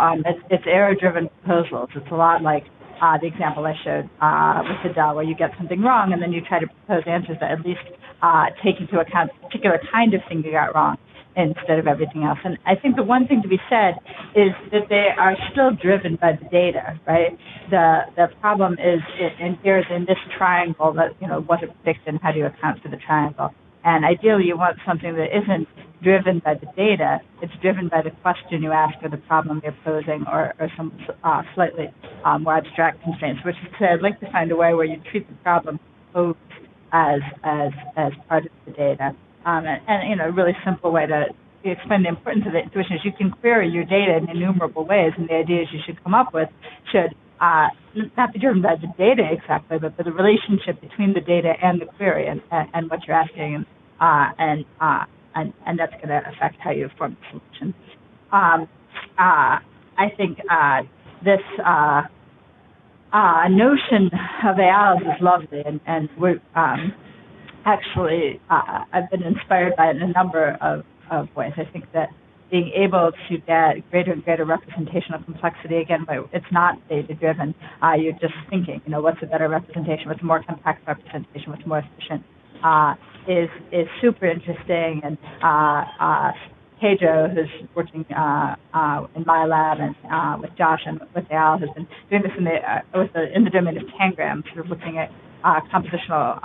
It's error-driven proposals. It's a lot like the example I showed with the DEL, where you get something wrong and then you try to propose answers that at least take into account a particular kind of thing you got wrong instead of everything else. And I think the one thing to be said is that they are still driven by the data, right? The problem is in this triangle that, was it predicted and how do you account for the triangle? And ideally you want something that isn't driven by the data, it's driven by the question you ask or the problem you're posing or some slightly more abstract constraints, which is to say I'd like to find a way where you treat the problem posed as part of the data. And a really simple way to explain the importance of the intuition is you can query your data in innumerable ways, and the ideas you should come up with should not be driven by the data exactly, but by the relationship between the data and the query and what you're asking, and that's going to affect how you form the solution. I think this notion of hias is lovely, and we're actually, I've been inspired by it in a number of ways. I think that being able to get greater and greater representational complexity, again, it's not data-driven. You're just thinking, what's a better representation, what's a more compact representation, what's more efficient, is super interesting. And Pedro, who's working in my lab and with Josh and with Al, has been doing this in the domain of tangrams, sort of looking at compositional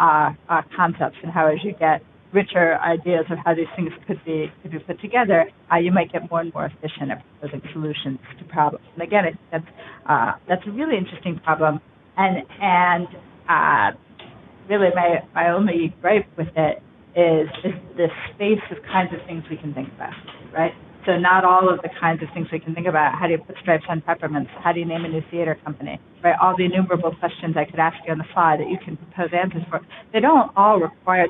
concepts and how, as you get richer ideas of how these things could be put together, you might get more and more efficient at proposing solutions to problems. And again, I think that's a really interesting problem. And really, my only gripe with it is the space of kinds of things we can think about, right? So not all of the kinds of things we can think about. How do you put stripes on peppermints? How do you name a new theater company? Right? All the innumerable questions I could ask you on the fly that you can propose answers for. They don't all require.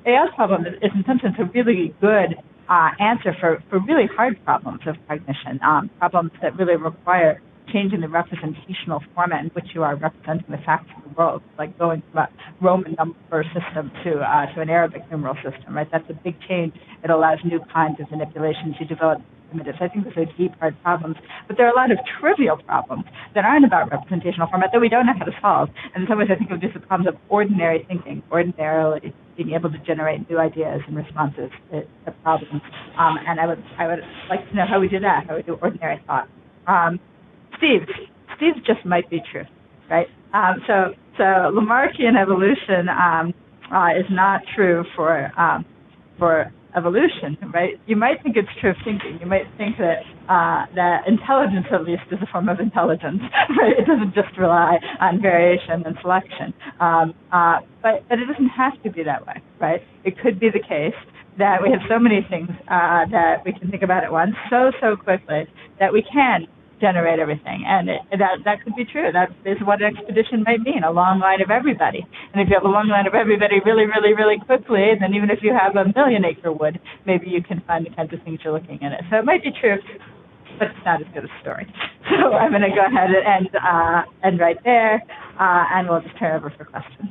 hias problem is in some sense a really good answer for really hard problems of cognition, problems that really require changing the representational format in which you are representing the facts of the world, like going from a Roman number system to an Arabic numeral system, right? That's a big change. It allows new kinds of manipulations. You develop primitives. I think those are deep, hard problems. But there are a lot of trivial problems that aren't about representational format that we don't know how to solve. And in some ways, I think of just the problems of ordinary thinking, ordinarily being able to generate new ideas and responses to problems. And I would like to know how we do that, how we do ordinary thought. Steve's just might be true, right? So Lamarckian evolution is not true for evolution, right? You might think it's true of thinking. You might think that intelligence, at least, is a form of intelligence, right? It doesn't just rely on variation and selection. But it doesn't have to be that way, right? It could be the case that we have so many things that we can think about at once so quickly that we can generate everything, and that could be true. That is what an expedition might mean, a long line of everybody. And if you have a long line of everybody really, really, really quickly, then even if you have a 1,000,000-acre wood, maybe you can find the kinds of things you're looking at it. So it might be true, but it's not as good a story. So I'm going to go ahead and end right there, and we'll just turn over for questions.